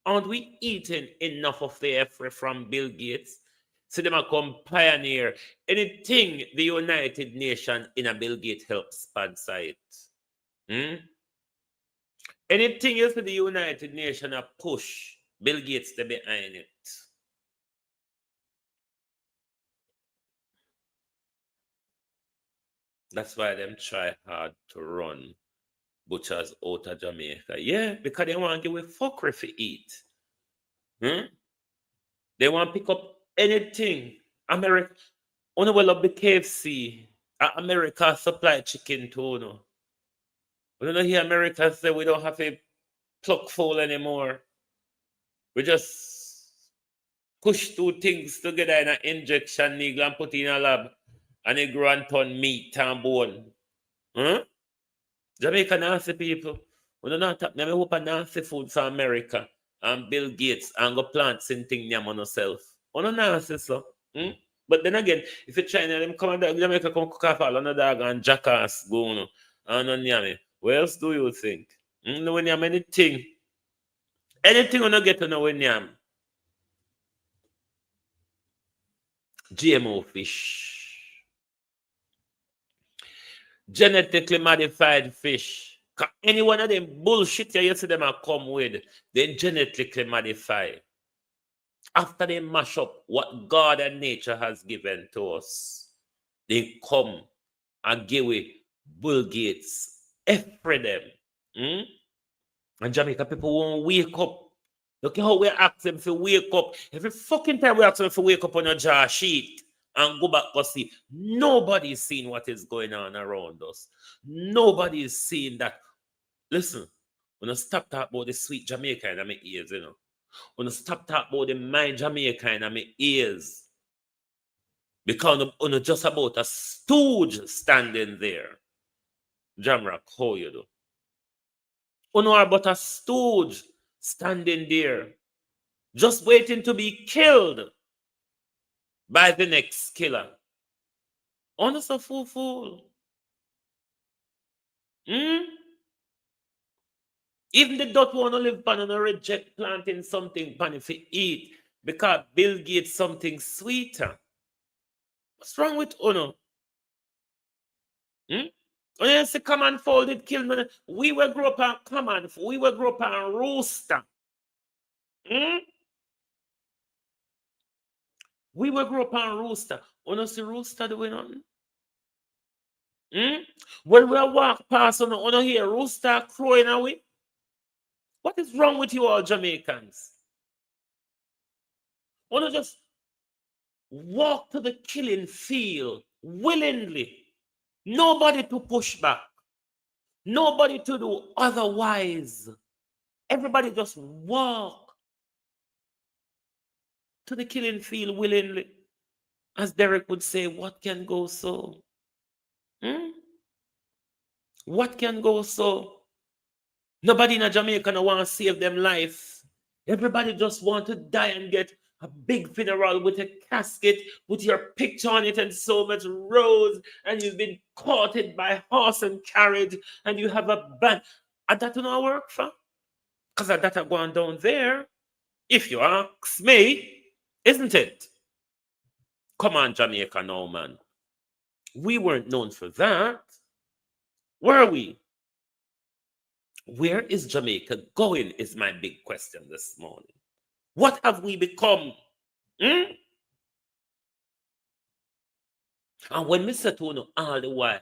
Aren't we eating enough of the effort from Bill Gates? So them a come pioneer anything the United Nations in a Bill Gates help sponsor it. Anything else the United Nations a push Bill Gates to behind it. That's why them try hard to run butchers out of Jamaica. Yeah, because they want to give a fuckery for eat. They want to pick up anything. America, only well up the KFC. America supply chicken too, no. We don't hear America say we don't have a pluck fowl anymore. We just push two things together in an injection needle and put in a lab. And they grow and turn meat and bone. Jamaica nasty people. We don't know me hope a nasty food for America and Bill Gates and go plant something nyam on yourself. We don't nasty so. But then again, if you China them come and Jamaica come cook off all on the dog and jackass go no and on yummy. What else do you think? No when yam anything. Anything you not get to know when yam. GMO fish. Genetically modified fish. Any one of them bullshit you see them are come with, they genetically modify. After they mash up what God and nature has given to us, they come and give away Bill Gates, every them. And Jamaica people won't wake up. Look at how we ask them to wake up. Every fucking time we ask them to wake up on your jar sheet and go back to see. Nobody is seeing what is going on around us. Nobody is seeing that. Listen, when I stop talking about the sweet Jamaica in my ears, you know. When I stop talking about the mind Jamaica in my ears. Because I'm just about a stooge standing there. Jamrock, how you do? You are but a stooge standing there. Just waiting to be killed by the next killer. Honest a fool. Even the dot want to live pan and reject planting something pan if you eat because Bill Gates something sweeter. What's wrong with Uno? When you say come and folded kill me, we will grow up on command, we will grow up on rooster. We will grow up on rooster. Uno see rooster doing nothing? When we walk past uno hear rooster crowing away. What is wrong with you all Jamaicans? Uno just walk to the killing field willingly. Nobody to push back. Nobody to do otherwise. Everybody just walk to the killing field willingly. As Derek would say, what can go so? What can go so? Nobody in Jamaica no want to save them life. Everybody just want to die and get a big funeral with a casket with your picture on it and so much rose, and you've been courted by horse and carriage, and you have a band. And that don't work for? Because that are going down there, if you ask me, isn't it? Come on, Jamaica now, man. We weren't known for that. Were we? Where is Jamaica going is my big question this morning. What have we become? Hmm? And when Mr. Tono all the while,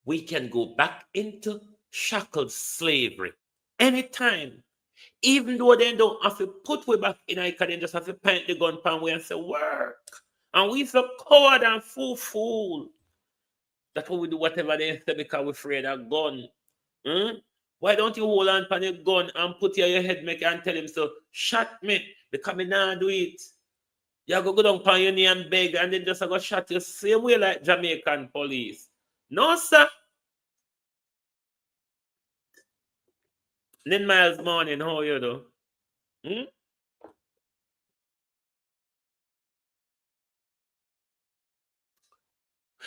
we can go back into shackled slavery anytime. Even though they don't have to put we back in, I can just have to paint the gun pan we and say work. And we so coward and fool. That we do whatever they say because we're afraid of gun. Hmm? Why don't you hold on to your gun and put it on your head make and tell him so shot me because me not do it. You go down on your knee and beg and then just go shot you same way like Jamaican police. No, sir. Lynn Miles morning, how you do? Hmm?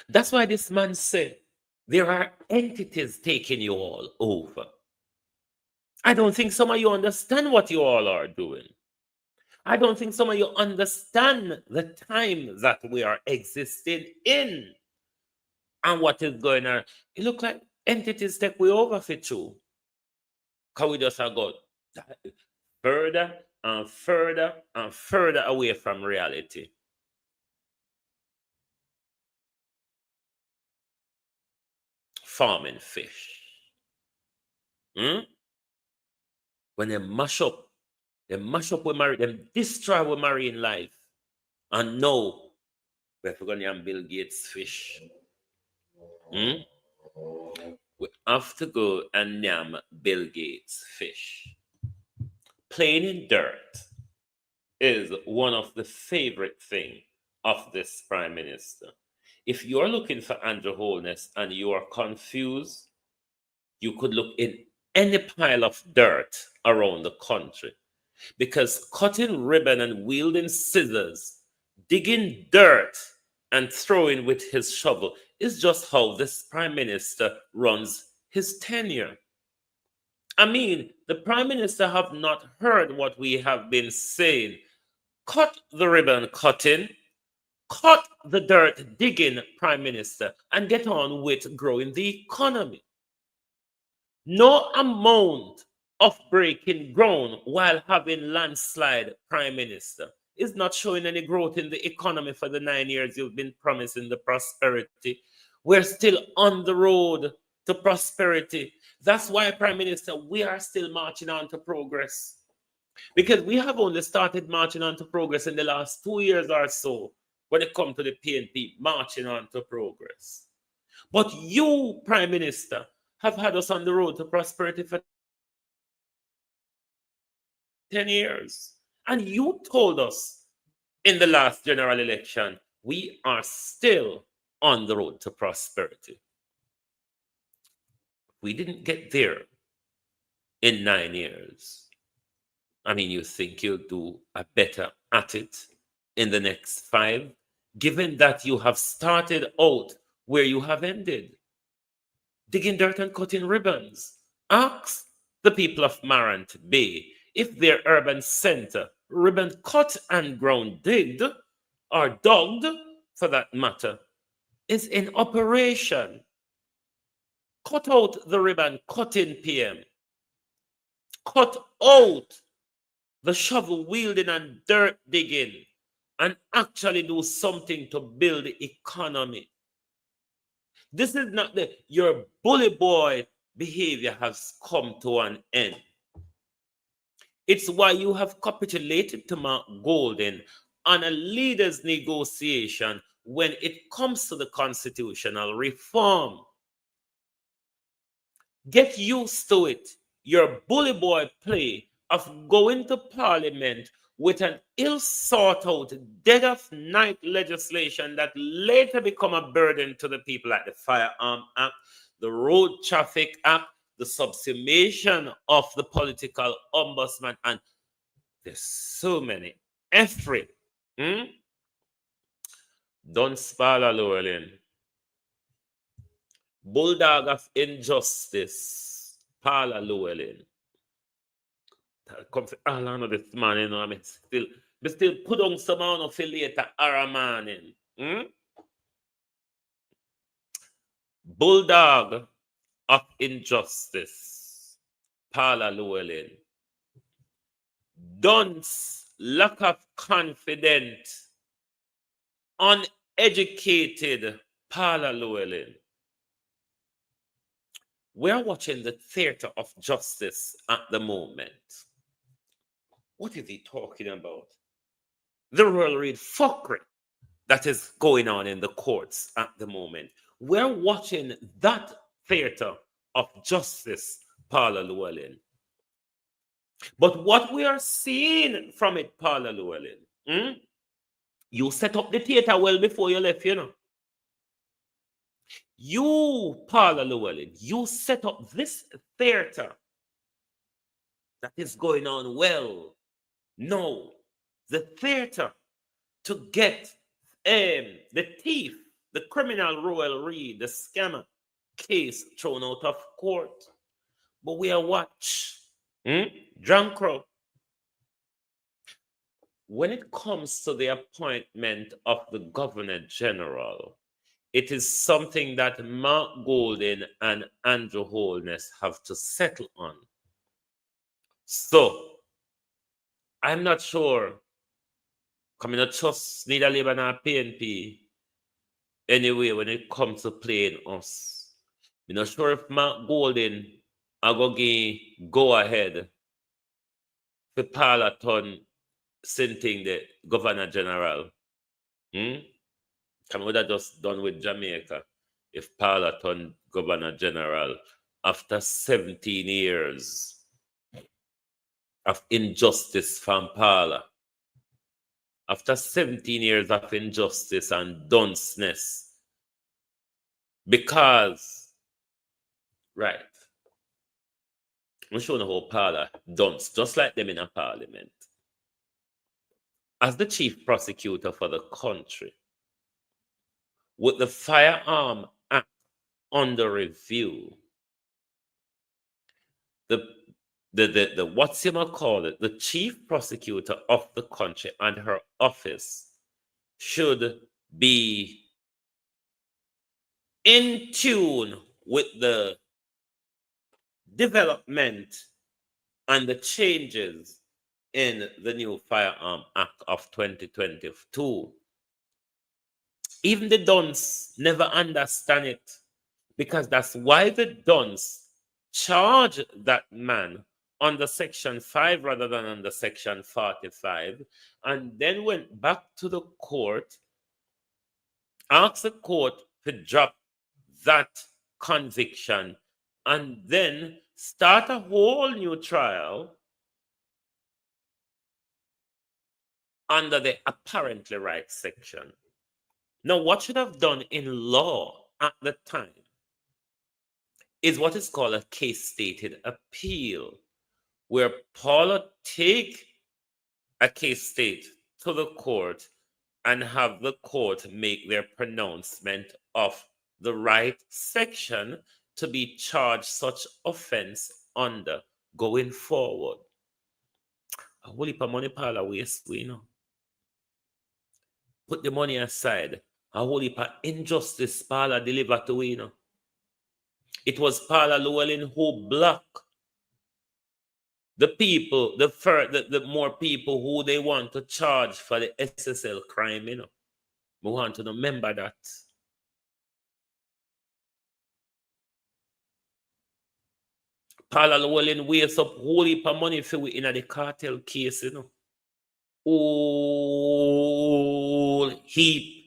That's why this man said there are entities taking you all over. I don't think some of you understand what you all are doing. I don't think some of you understand the time that we are existing in and what is going on. It look like entities take we over for you. Because we just have got further and further and further away from reality. Farming fish. When they mash up with marine, them destroy with marine life. And now, we're going to have Bill Gates fish. We have to go and yam Bill Gates fish. Playing in dirt is one of the favorite things of this Prime Minister. If you're looking for Andrew Holness and you are confused, you could look in any pile of dirt around the country. Because cutting ribbon and wielding scissors, digging dirt and throwing with his shovel is just how this Prime Minister runs his tenure. I mean, the Prime Minister have not heard what we have been saying. Cut the ribbon cutting, cut the dirt digging, Prime Minister, and get on with growing the economy. No amount of breaking ground while having landslide, Prime Minister, is not showing any growth in the economy for the 9 years you've been promising the prosperity. We're still on the road to prosperity. That's why, Prime Minister, we are still marching on to progress. Because we have only started marching on to progress in the last 2 years or so when it comes to the PNP marching on to progress. But you, Prime Minister, have had us on the road to prosperity for 10 years. And you told us in the last general election, we are still on the road to prosperity. We didn't get there in 9 years. I mean, you think you'll do a better at it in the next 5, given that you have started out where you have ended, digging dirt and cutting ribbons. Ask the people of Marant Bay if their urban center, ribbon cut and ground digged, or dogged for that matter, is in operation. Cut out the ribbon cutting PM. Cut out the shovel wielding and dirt digging and actually do something to build the economy. This is not your bully boy behavior has come to an end. It's why you have capitulated to Mark Golden on a leaders' negotiation when it comes to the constitutional reform. Get used to it. Your bully boy play of going to Parliament with an ill-thought-out, dead-of-night legislation that later become a burden to the people, like the Firearm Act, the Road Traffic Act, the subsumation of the political ombudsman, and there's so many. Every. Don't spoil Llewellyn. Bulldog of injustice, Paula Llewellyn. come to all on this morning, you know, I still put on some on for later our morning. Bulldog of injustice, Paula Llewellyn. Dunce, lack of confidence, uneducated Paula Llewellyn. We're watching the theater of justice at the moment. What is he talking about? The Royal Read fuckery that is going on in the courts at the moment. We're watching that theater of justice, Paula Llewellyn. But what we are seeing from it, Paula Llewellyn, you set up the theater well before you left, you know. You, Paula Llewellyn, you set up this theater that is going on well. No, the theater to get the thief, the criminal Royal Read, the scammer case thrown out of court. But we are watch. Drunk Crow. When it comes to the appointment of the Governor General, it is something that Mark Golding and Andrew Holness have to settle on. So, I'm not sure. Coming to trust neither Labour nor PNP anyway when it comes to playing us. I'm not sure if Mark Golding are going to go ahead for Parlaton sending the Governor General. Come would have just done with Jamaica if Parlaton Governor General after 17 years of injustice from Parla. After 17 years of injustice and dunceness. Because, right, I'm showing the whole Parla dunce, just like them in a parliament. As the chief prosecutor for the country, with the Firearm Act under review, the chief prosecutor of the country and her office should be in tune with the development and the changes in the new Firearm Act of 2022. Even the Duns never understand it, because that's why the Duns charge that man under Section 5 rather than under Section 45, and then went back to the court, asked the court to drop that conviction, and then start a whole new trial under the apparently right section. Now, what should have done in law at the time is what is called a case-stated appeal, where Paula take a case state to the court and have the court make their pronouncement of the right section to be charged such offense under going forward. A whole heap of money Paula waste, we know. Put the money aside. A whole heap of injustice Paula delivered to we know. It was Paula Llewellyn who blocked the people, the more people who they want to charge for the SSL crime, you know. We want to remember that. Paula Llewellyn wastes up whole heap of money for we in the cartel case, you know. Whole heap.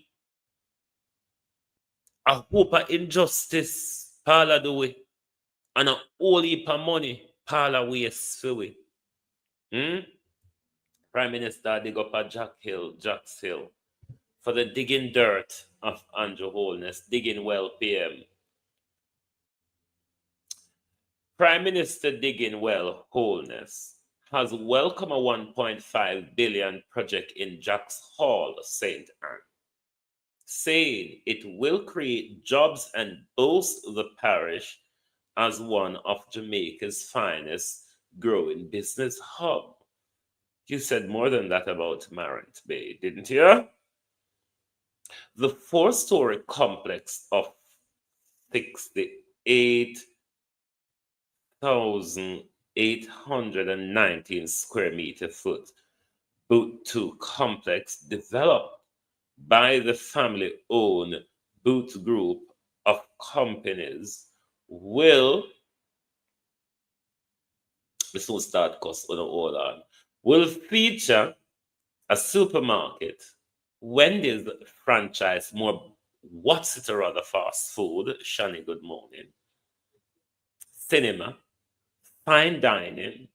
A hoop of injustice Paula do we. And a whole heap of money Paula wastes for we. Prime Minister dig up a Jack's Hill for the digging dirt of Andrew Holness, digging well PM. Prime Minister digging well Holness has welcomed a 1.5 billion project in Jack's Hall, St. Anne, saying it will create jobs and boost the parish as one of Jamaica's finest growing business hub. You said more than that about Marant Bay, didn't you? The four-story complex of 68,819 square meter foot Boot 2 complex developed by the family-owned Boot Group of companies will, this will start cost on hold on, will feature a supermarket, Wendy's franchise, more what's it or other fast food, Shani, good morning, cinema, fine dining,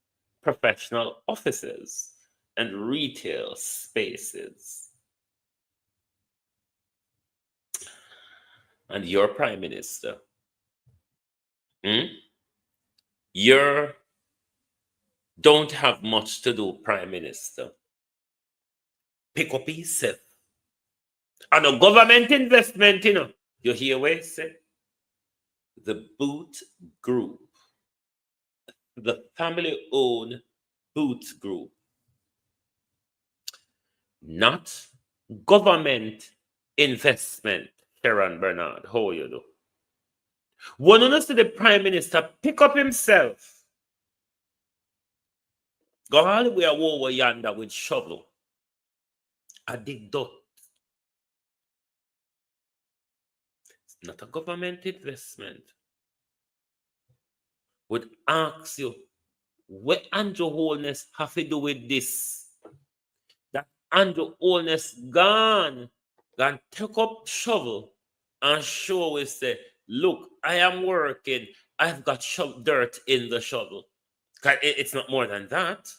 professional offices, and retail spaces. And your prime minister, you don't have much to do, prime minister. Pick up yourself. And a government investment, you hear what I say? The Boot Group, the family-owned Boot Group, not government investment. Sharon Bernard, how you do? One of us to the prime minister pick up himself, go all the way over yonder with shovel, I dig dirt. It's not a government investment. Would ask you, what Andrew Holness have to do with this? That Andrew Holness gone take up shovel and show us say, look, I am working. I've got dirt in the shovel. It's not more than that.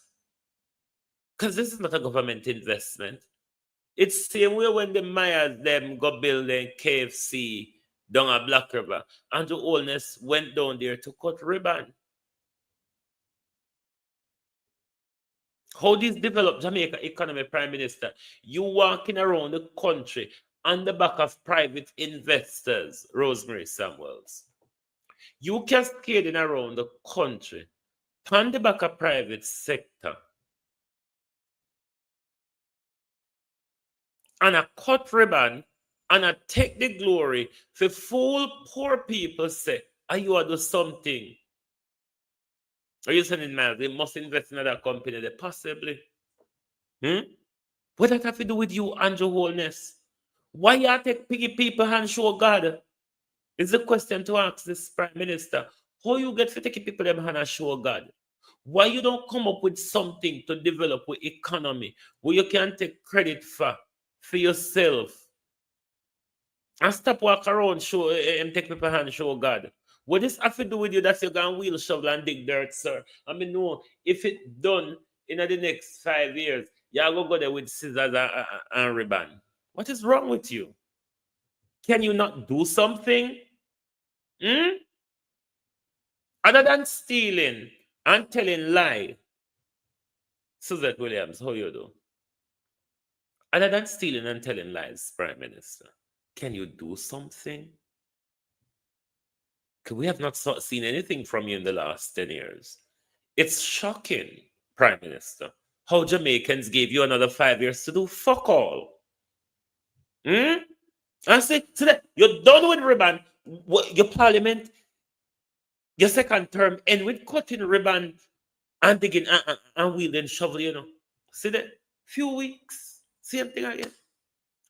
Because this is not a government investment. It's the same way when the Myers them go building KFC down at Black River. Andrew Holness went down there to cut ribbon. How this developed Jamaica economy, Prime Minister? You walking around the country on the back of private investors, Rosemary Samuels. You cascading around the country on the back of private sector. And a cut ribbon and I take the glory for full poor people say, are you do something? Are you saying, man, they must invest in another company? They possibly. What that have to do with you, Andrew Holness? Why you take piggy people and show God? Is the question to ask this Prime Minister. How you get to take people them hand and show God? Why you don't come up with something to develop with economy where you can take credit for yourself? And stop walk around show and take people hand show God. What this have to do with you that you can wheel shovel and dig dirt, sir? I mean, no, if it done in the next 5 years, you go there with scissors and ribbon. What is wrong with you? Can you not do something? Other than stealing and telling lie. Suzette Williams, how you do? Other than stealing and telling lies, Prime Minister, can you do something? We have not seen anything from you in the last 10 years. It's shocking, Prime Minister, how Jamaicans gave you another 5 years to do fuck all. I say, you're done with ribbon. Your parliament, your second term, end with cutting ribbon and digging and wheeling shovel, See that? Few weeks, same thing again.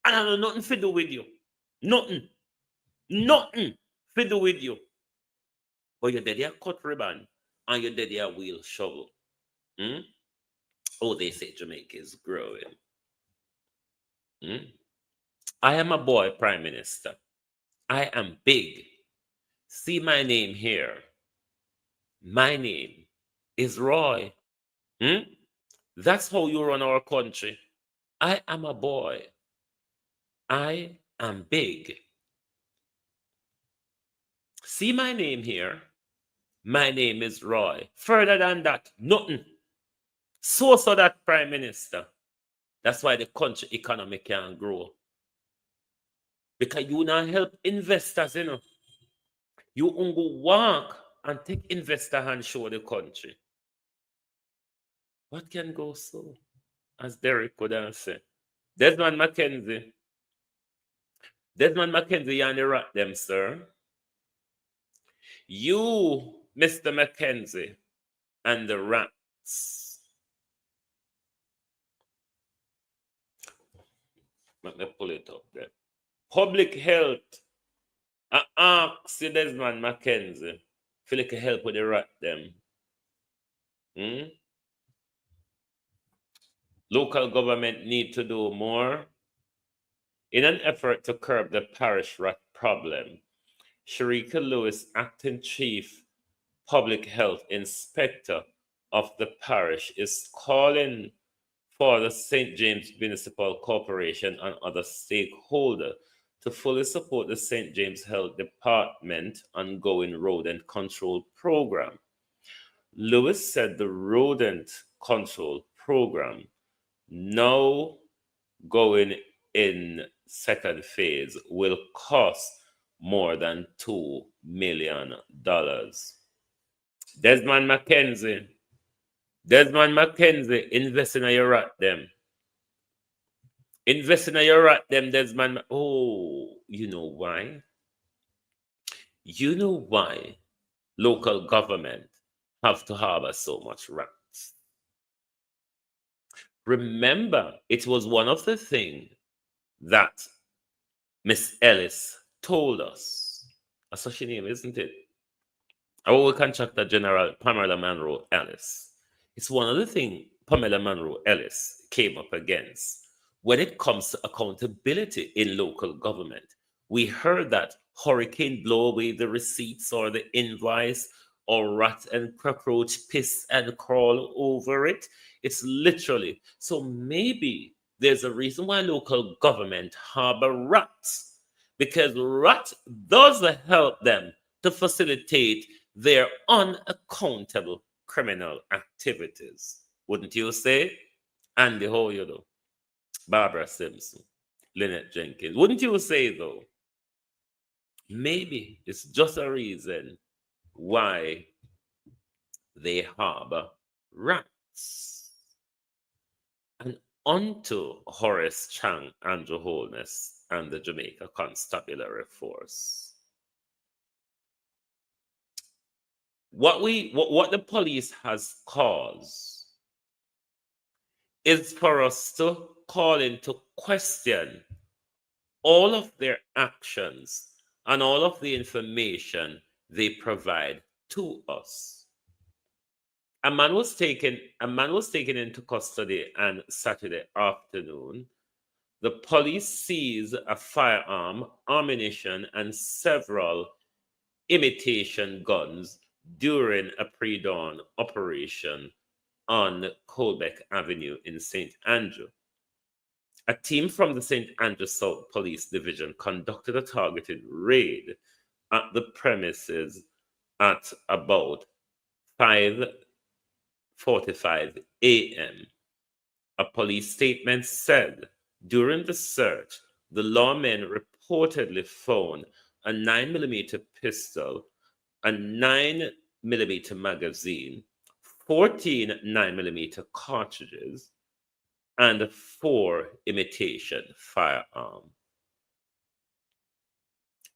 And I know nothing to do with you. Nothing to do with you. But you're dead here cut ribbon and you're dead here wheel shovel. Oh, they say Jamaica is growing. I am a boy, Prime Minister. I am big. See my name here. My name is Roy. That's how you run our country. I am a boy. I am big. See my name here. My name is Roy. Further than that, nothing. So that, Prime Minister. That's why the country economy can grow. Because you not help investors, You only walk and take investor and show the country. What can go so? As Derek would answer. Desmond Mackenzie. Desmond Mackenzie, you on the rat them, sir. You, Mr. Mackenzie, and the rats. Let me pull it up there. Public health. I ask you, Desmond Mackenzie, if you can help with the rat them. Local government need to do more. In an effort to curb the parish rat problem, Sharika Lewis, acting chief public health inspector of the parish, is calling for the St. James Municipal Corporation and other stakeholders to fully support the St. James Health Department ongoing rodent control program. Lewis said the rodent control program, now going in second phase, will cost more than $2 million. Desmond Mackenzie, invest in your rat them. Invest in your rat them, Desmond. Oh, you know why? You know why local government have to harbor so much rats. Remember, it was one of the things that Miss Ellis told us. That's what she name, isn't it? Our contractor general, Pamela Monroe Ellis. It's one of the things Pamela Monroe Ellis came up against when it comes to accountability in local government. We heard that hurricane blow away the receipts or the invoice, or rat and cockroach piss and crawl over it. It's literally. So maybe there's a reason why local government harbor rats, because rat does help them to facilitate their unaccountable criminal activities. Wouldn't you say? Andy Hoyodo, Barbara Simpson, Lynette Jenkins. Wouldn't you say, though? Maybe it's just a reason why they harbor rats. And onto Horace Chang, Andrew Holness, and the Jamaica Constabulary Force. What the police has caused is for us to call into question all of their actions and all of the information they provide to us. A man was taken into custody on Saturday afternoon. The police seized a firearm, ammunition, and several imitation guns during a pre-dawn operation on Colbeck Avenue in St. Andrew. A team from the St. Andrew South Police Division conducted a targeted raid at the premises at about 5:45 a.m. A police statement said during the search, the lawmen reportedly found a 9mm pistol, a 9mm magazine, 14 9mm cartridges, and 4 imitation firearms.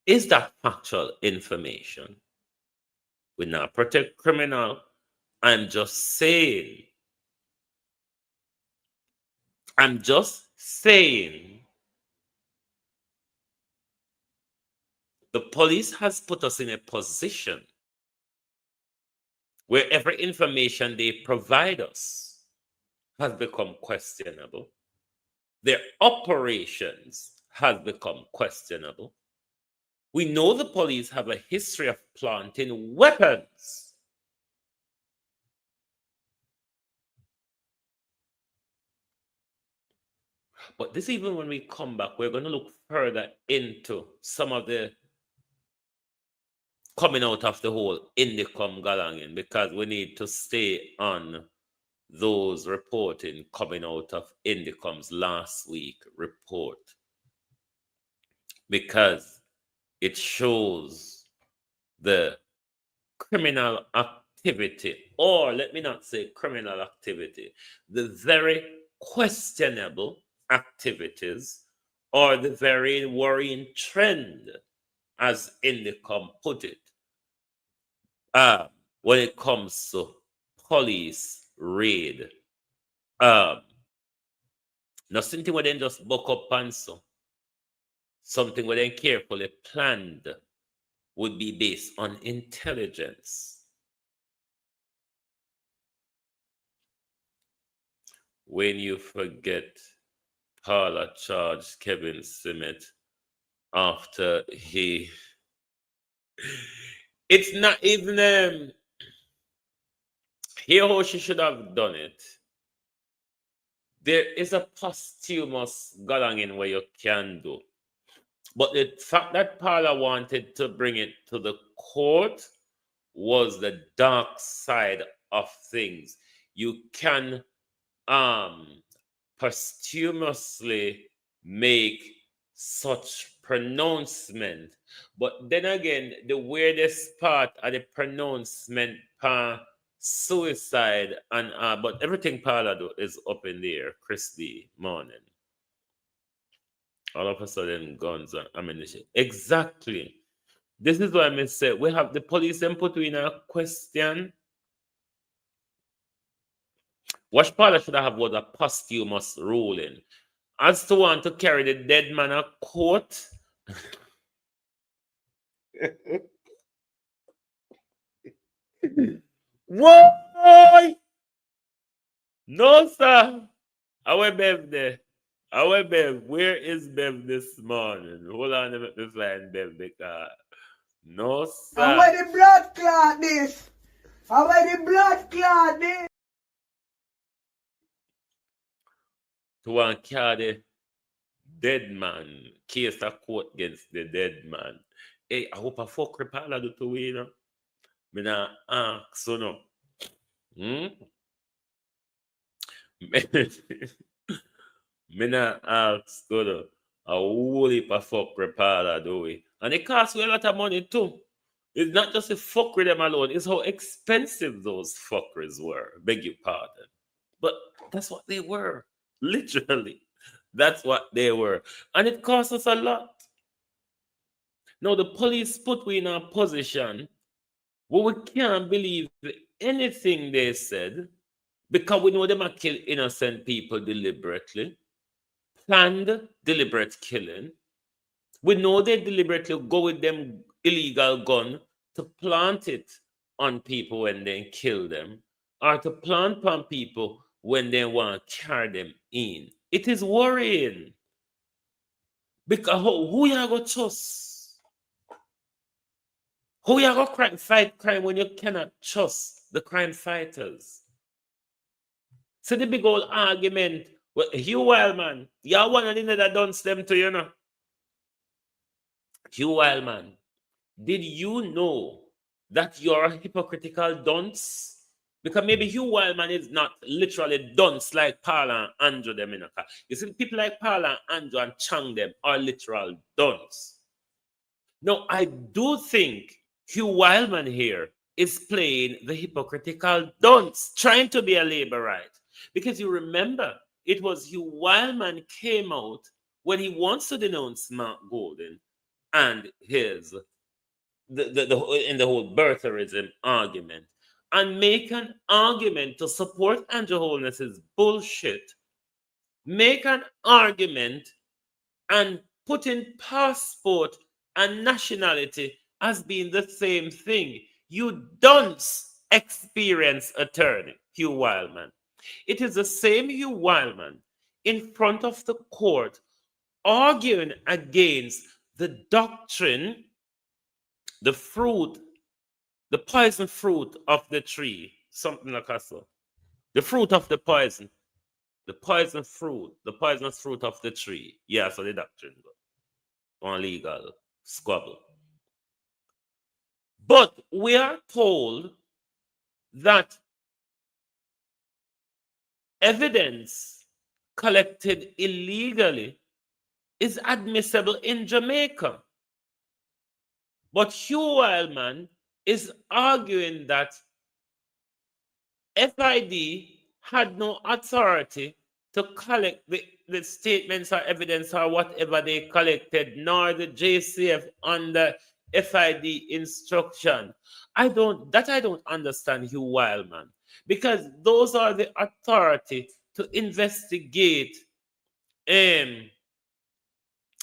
Is that factual information? We not protect criminal. I'm just saying. The police has put us in a position where every information they provide us has become questionable. Their operations has become questionable. We know the police have a history of planting weapons. But this, even when we come back, we're going to look further into some of the coming out of the whole Indicom galangin, because we need to stay on those reporting coming out of Indicom's last week report, because it shows the criminal activity activity, or let me not say criminal activity, the very questionable activities, or the very worrying trend, as Indicom put it, when it comes to police raid. Nothing where they just buck up and so. Something where they carefully planned would be based on intelligence. When you forget Paula charged Kevin Smith after he... It's not even... Here how she should have done it. There is a posthumous galanging where you can do. But the fact that Paula wanted to bring it to the court was the dark side of things. You can posthumously make such pronouncement, but then again, the weirdest part of the pronouncement suicide and but everything Paula do is up in the air. Christy morning. All of a sudden, guns and ammunition. Exactly. This is what I say. We have the police and put in a question. What Paula should have was a posthumous ruling. As to want to carry the dead man a court. Why? No, sir. Our Bev there. Our Bev. Where is Bev this morning? Hold on a minute, this line, Bev, because no, sir. And where the blood clot this? And where the blood clot this? To one carry dead man, case a court against the dead man. Hey, I hope a fuck Paula do to we, you know. Me not ask, so no. Me not ask, so no. A whole heap of fuck Paula do we. And it costs you a lot of money too. It's not just the fuck with them alone, it's how expensive those fuckers were. Beg your pardon. But that's what they were. Literally. That's what they were. And it cost us a lot. Now the police put we in a position where we can't believe anything they said because we know them are kill innocent people deliberately. Planned deliberate killing. We know they deliberately go with them illegal gun to plant it on people when they kill them, or to plant on people when they want to carry them in. It is worrying. Because who you going to trust? Who you going to fight crime when you cannot trust the crime fighters? So the big old argument, well, Hugh Wildman, you're one of the that done them to you know. Hugh Wildman, did you know that you're a hypocritical dunce? Because maybe Hugh Wildman is not literally dunce like Paula and Andrew them in a car. You see, people like Paula, Andrew, and Chang them are literal dunce. Now, I do think Hugh Wildman here is playing the hypocritical dunce, trying to be a labor right. Because you remember, it was Hugh Wildman came out when he wants to denounce Mark Golden and his in the whole birtherism argument, and make an argument to support Andrew Holness's bullshit, make an argument and put in passport and nationality as being the same thing. You dunce experienced attorney, Hugh Wildman. It is the same Hugh Wildman in front of the court arguing against the doctrine, the fruit, the poison fruit of the tree, something like that. The fruit of the poison, the poisonous fruit of the tree. Yeah, so the doctrine, on legal squabble. But we are told that evidence collected illegally is admissible in Jamaica. But Hugh Wildman is arguing that FID had no authority to collect the statements or evidence or whatever they collected, nor the JCF under FID instruction. I don't understand, Hugh Wildman, because those are the authority to investigate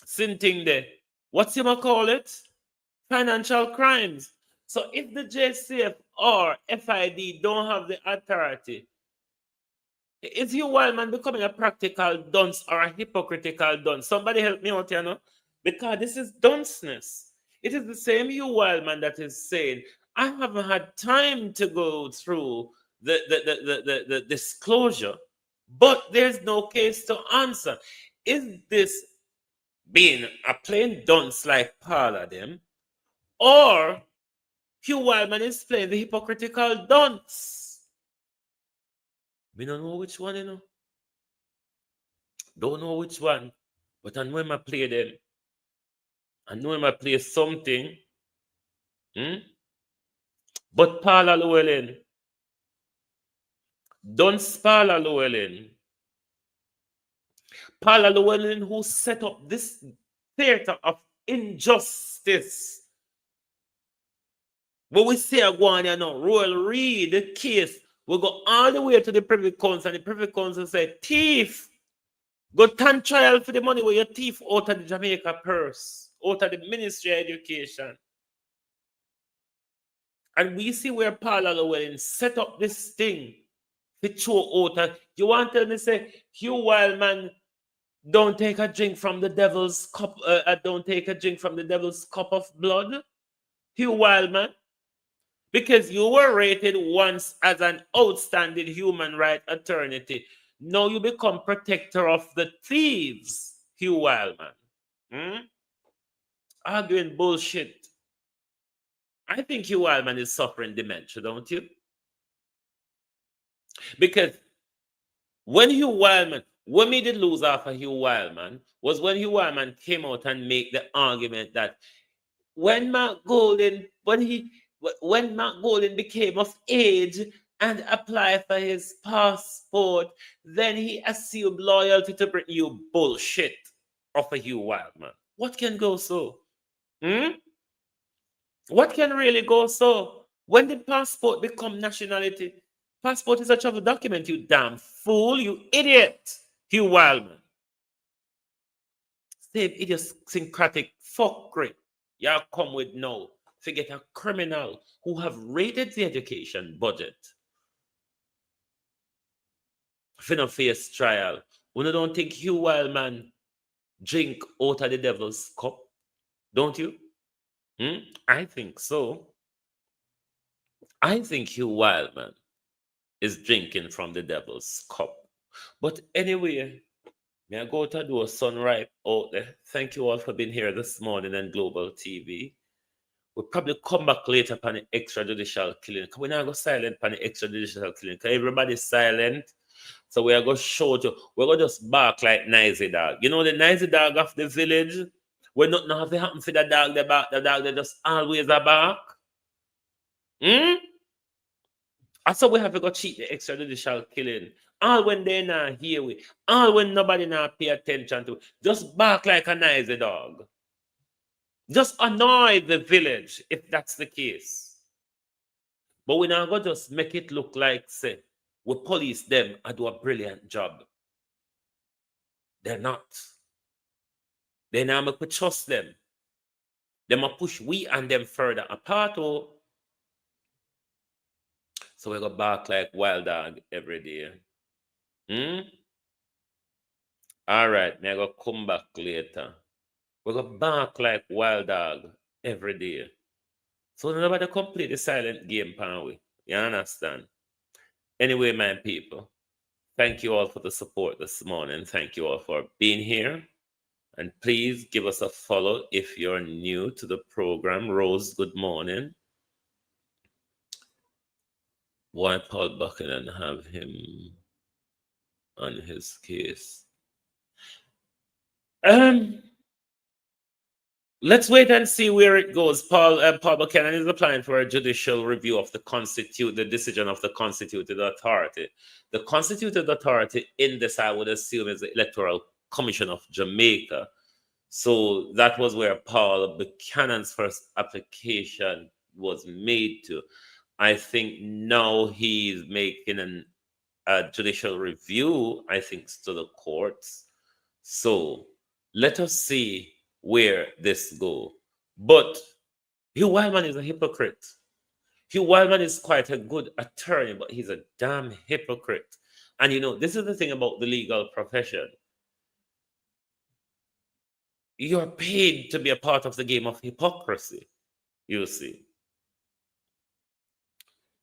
something there. What's you call it? Financial crimes. So if the JCF or FID don't have the authority, is Hugh Wildman becoming a practical dunce or a hypocritical dunce? Somebody help me out here, no? Because this is dunceness. It is the same Hugh Wildman that is saying, I haven't had time to go through the disclosure, but there's no case to answer. Is this being a plain dunce like Paula them, or Hugh Wildman is playing the hypocritical dunce? We don't know which one, you know. Don't know which one, but I know him I play them. I know him I play something. But Paula Llewellyn, dunce Paula Llewellyn. Paula Llewellyn, who set up this theater of injustice. But we say a go on here now, Royal read the case. We go all the way to the Privy Council, and the Privy Council say, thief, go stand trial for the money where you thief out of the Jamaica purse, out of the Ministry of Education. And we see where Paula Llewellyn set up this thing to show out. You want to tell me, say, Hugh Wildman, don't take a drink from the devil's cup, don't take a drink from the devil's cup of blood? Hugh Wildman? Because you were rated once as an outstanding human rights attorney. Now you become protector of the thieves, Hugh Wildman. Arguing bullshit. I think Hugh Wildman is suffering dementia, don't you? Because when we did lose after Hugh Wildman was when Hugh Wildman came out and made the argument that when Mark Golden became of age and applied for his passport, then he assumed loyalty to Britain. You bullshit of a Hugh Wildman. What can go so? What can really go so? When the passport become nationality, passport is a travel document, you damn fool, you idiot, Hugh Wildman. Same idiosyncratic fuckery you come with now. Forget a criminal who have raided the education budget. Finna face trial. You don't think Hugh Wildman drink out of the devil's cup? Don't you? I think so. I think Hugh Wildman is drinking from the devil's cup. But anyway, may I go to do a sunrise out there. Thank you all for being here this morning on Global TV. We'll probably come back later upon the extrajudicial killing. We're not go silent upon the extrajudicial killing. Everybody's silent. So we are going to show you. We're going to just bark like Nicey dog. You know the Nicey dog of the village? When nothing have to happen for the dog, they just always a bark. And so we have to go cheat the extrajudicial killing. All when they not hear we. All when nobody not pay attention to. Just bark like a Nicey dog. Just annoy the village if that's the case. But we're not going to just make it look like, say, we police them and do a brilliant job. They're not. They now make we trust them. They might push we and them further apart. So we're going to bark like wild dog every day. All right, I'm going to come back later. We're going to bark like wild dog every day. So nobody complete the silent game, pan we. You understand? Anyway, my people, thank you all for the support this morning. Thank you all for being here. And please give us a follow if you're new to the program. Rose, good morning. Why Paul Buchanan have him on his case? Let's wait and see where it goes. Paul Buchanan is applying for a judicial review of the decision of the constituted authority. The constituted authority in this, I would assume, is the Electoral Commission of Jamaica. So that was where Paul Buchanan's first application was made to. I think now he's making a judicial review, I think, to the courts. So let us see where this go. But Hugh Wildman is a hypocrite. Hugh Wildman is quite a good attorney, but he's a damn hypocrite. And this is the thing about the legal profession. You're paid to be a part of the game of hypocrisy, you see.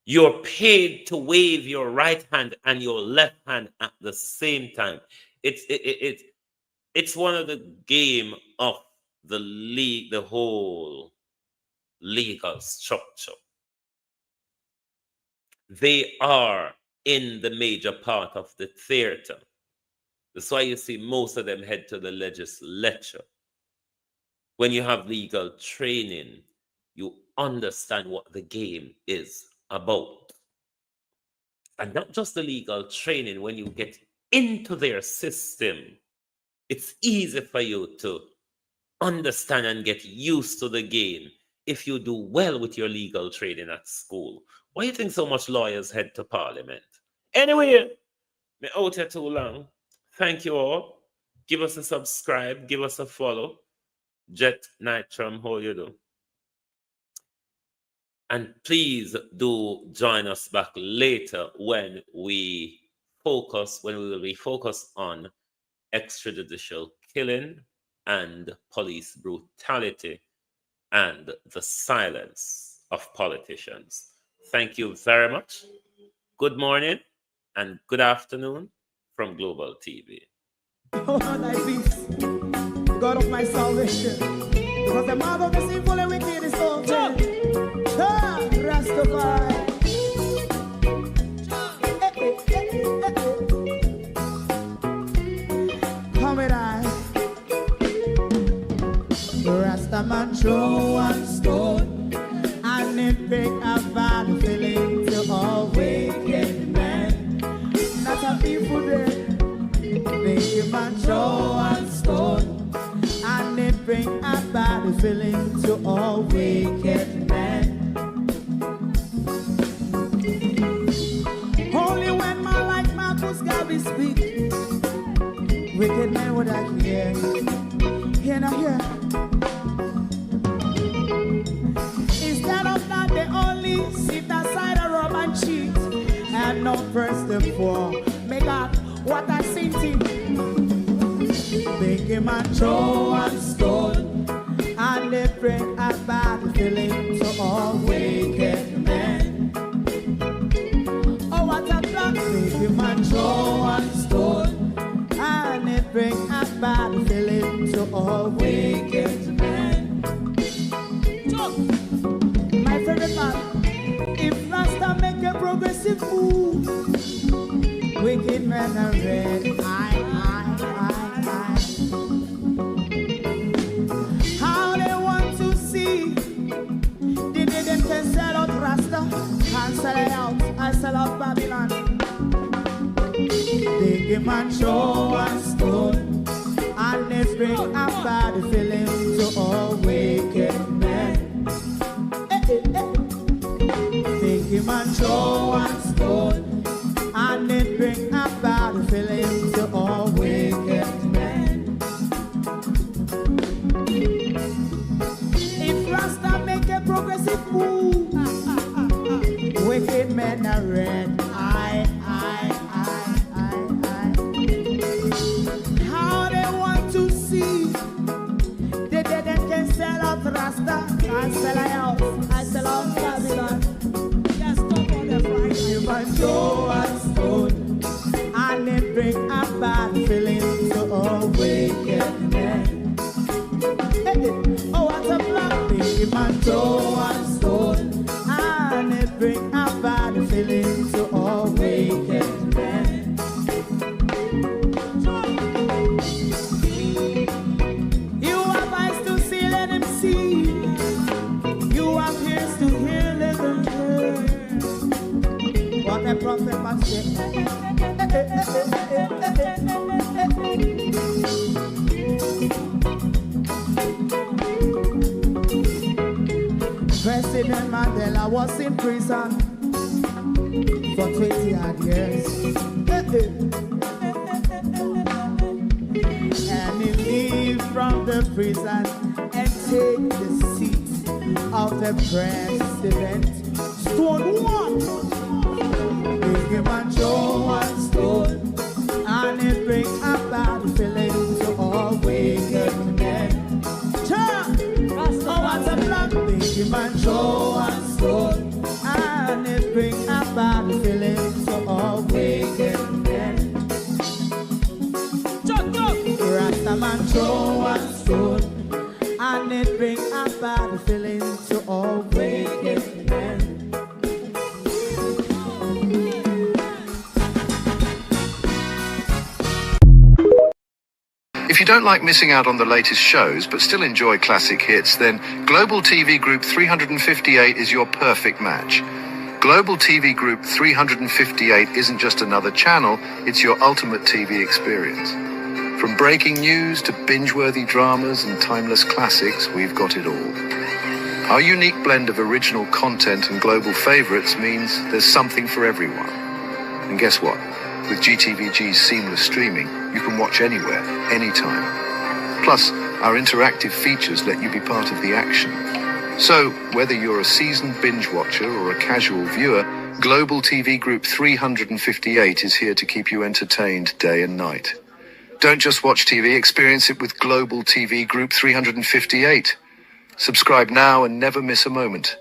You're paid to wave your right hand and your left hand at the same time. It's one of the game of the whole legal structure. They are in the major part of the theater. That's why you see most of them head to the legislature. When you have legal training, you understand what the game is about. And not just the legal training, when you get into their system, it's easy for you to understand and get used to the game if you do well with your legal training at school. Why do you think so much lawyers head to Parliament? Anyway, me out here too long. Thank you all. Give us a subscribe, give us a follow. Jet Nitram, how you do? And please do join us back later when we will be focused on extrajudicial killing and police brutality and the silence of politicians. Thank you very much. Good morning and good afternoon from Global TV. Oh, thy peace, God of my salvation, because the mouth of the sinful and wicked is open. Rastafari. Come and I. Rastaman throw one stone, and it bring a bad feeling to all wicked men. Not a people there. Make a man throw one stone, and it bring a bad feeling to all wicked men. Only when man like Marcus Garvey speak, wicked men would I hear. Hear now hear. Instead of that, they only sit aside and rob and cheat, and not first and four. Make God what I seen to. Make him a throw and stone, and they bring a bad feeling to all wicked men. Oh, what a plan! Make him a throw and stone, and they bring a bad feeling to all wicked men. My favorite man, if Rasta make a progressive move, wicked men are red. How they want to see the day them can sell out Rasta and sell it out. I sell out Babylon. They give man show and stone, and they bring a bad feeling to all wicked men. They give man show and stone, and they bring a bad feeling to all wicked men. If Rasta make a progressive move, wicked men are red. How they want to see Well, I was in prison for 20 odd years. And he leave from the prison and take the seat of the president. Stone one, big him and Joe one stone, and it bring a bad feeling to all wicked men. Turn, oh what's a black, big him and Joe one stone, and it bring a bad feeling to all wicked men. Rastaman throw one stone, and it bring a bad feeling to all wicked men. If you don't like missing out on the latest shows but still enjoy classic hits, then Global TV Group 358 is your perfect match. Global TV Group 358 isn't just another channel, it's your ultimate TV experience. From breaking news to binge-worthy dramas and timeless classics, we've got it all. Our unique blend of original content and global favorites means there's something for everyone. And guess what? With GTVG's seamless streaming, you can watch anywhere, anytime. Plus, our interactive features let you be part of the action. So, whether you're a seasoned binge watcher or a casual viewer, Global TV Group 358 is here to keep you entertained day and night. Don't just watch TV, experience it with Global TV Group 358. Subscribe now and never miss a moment.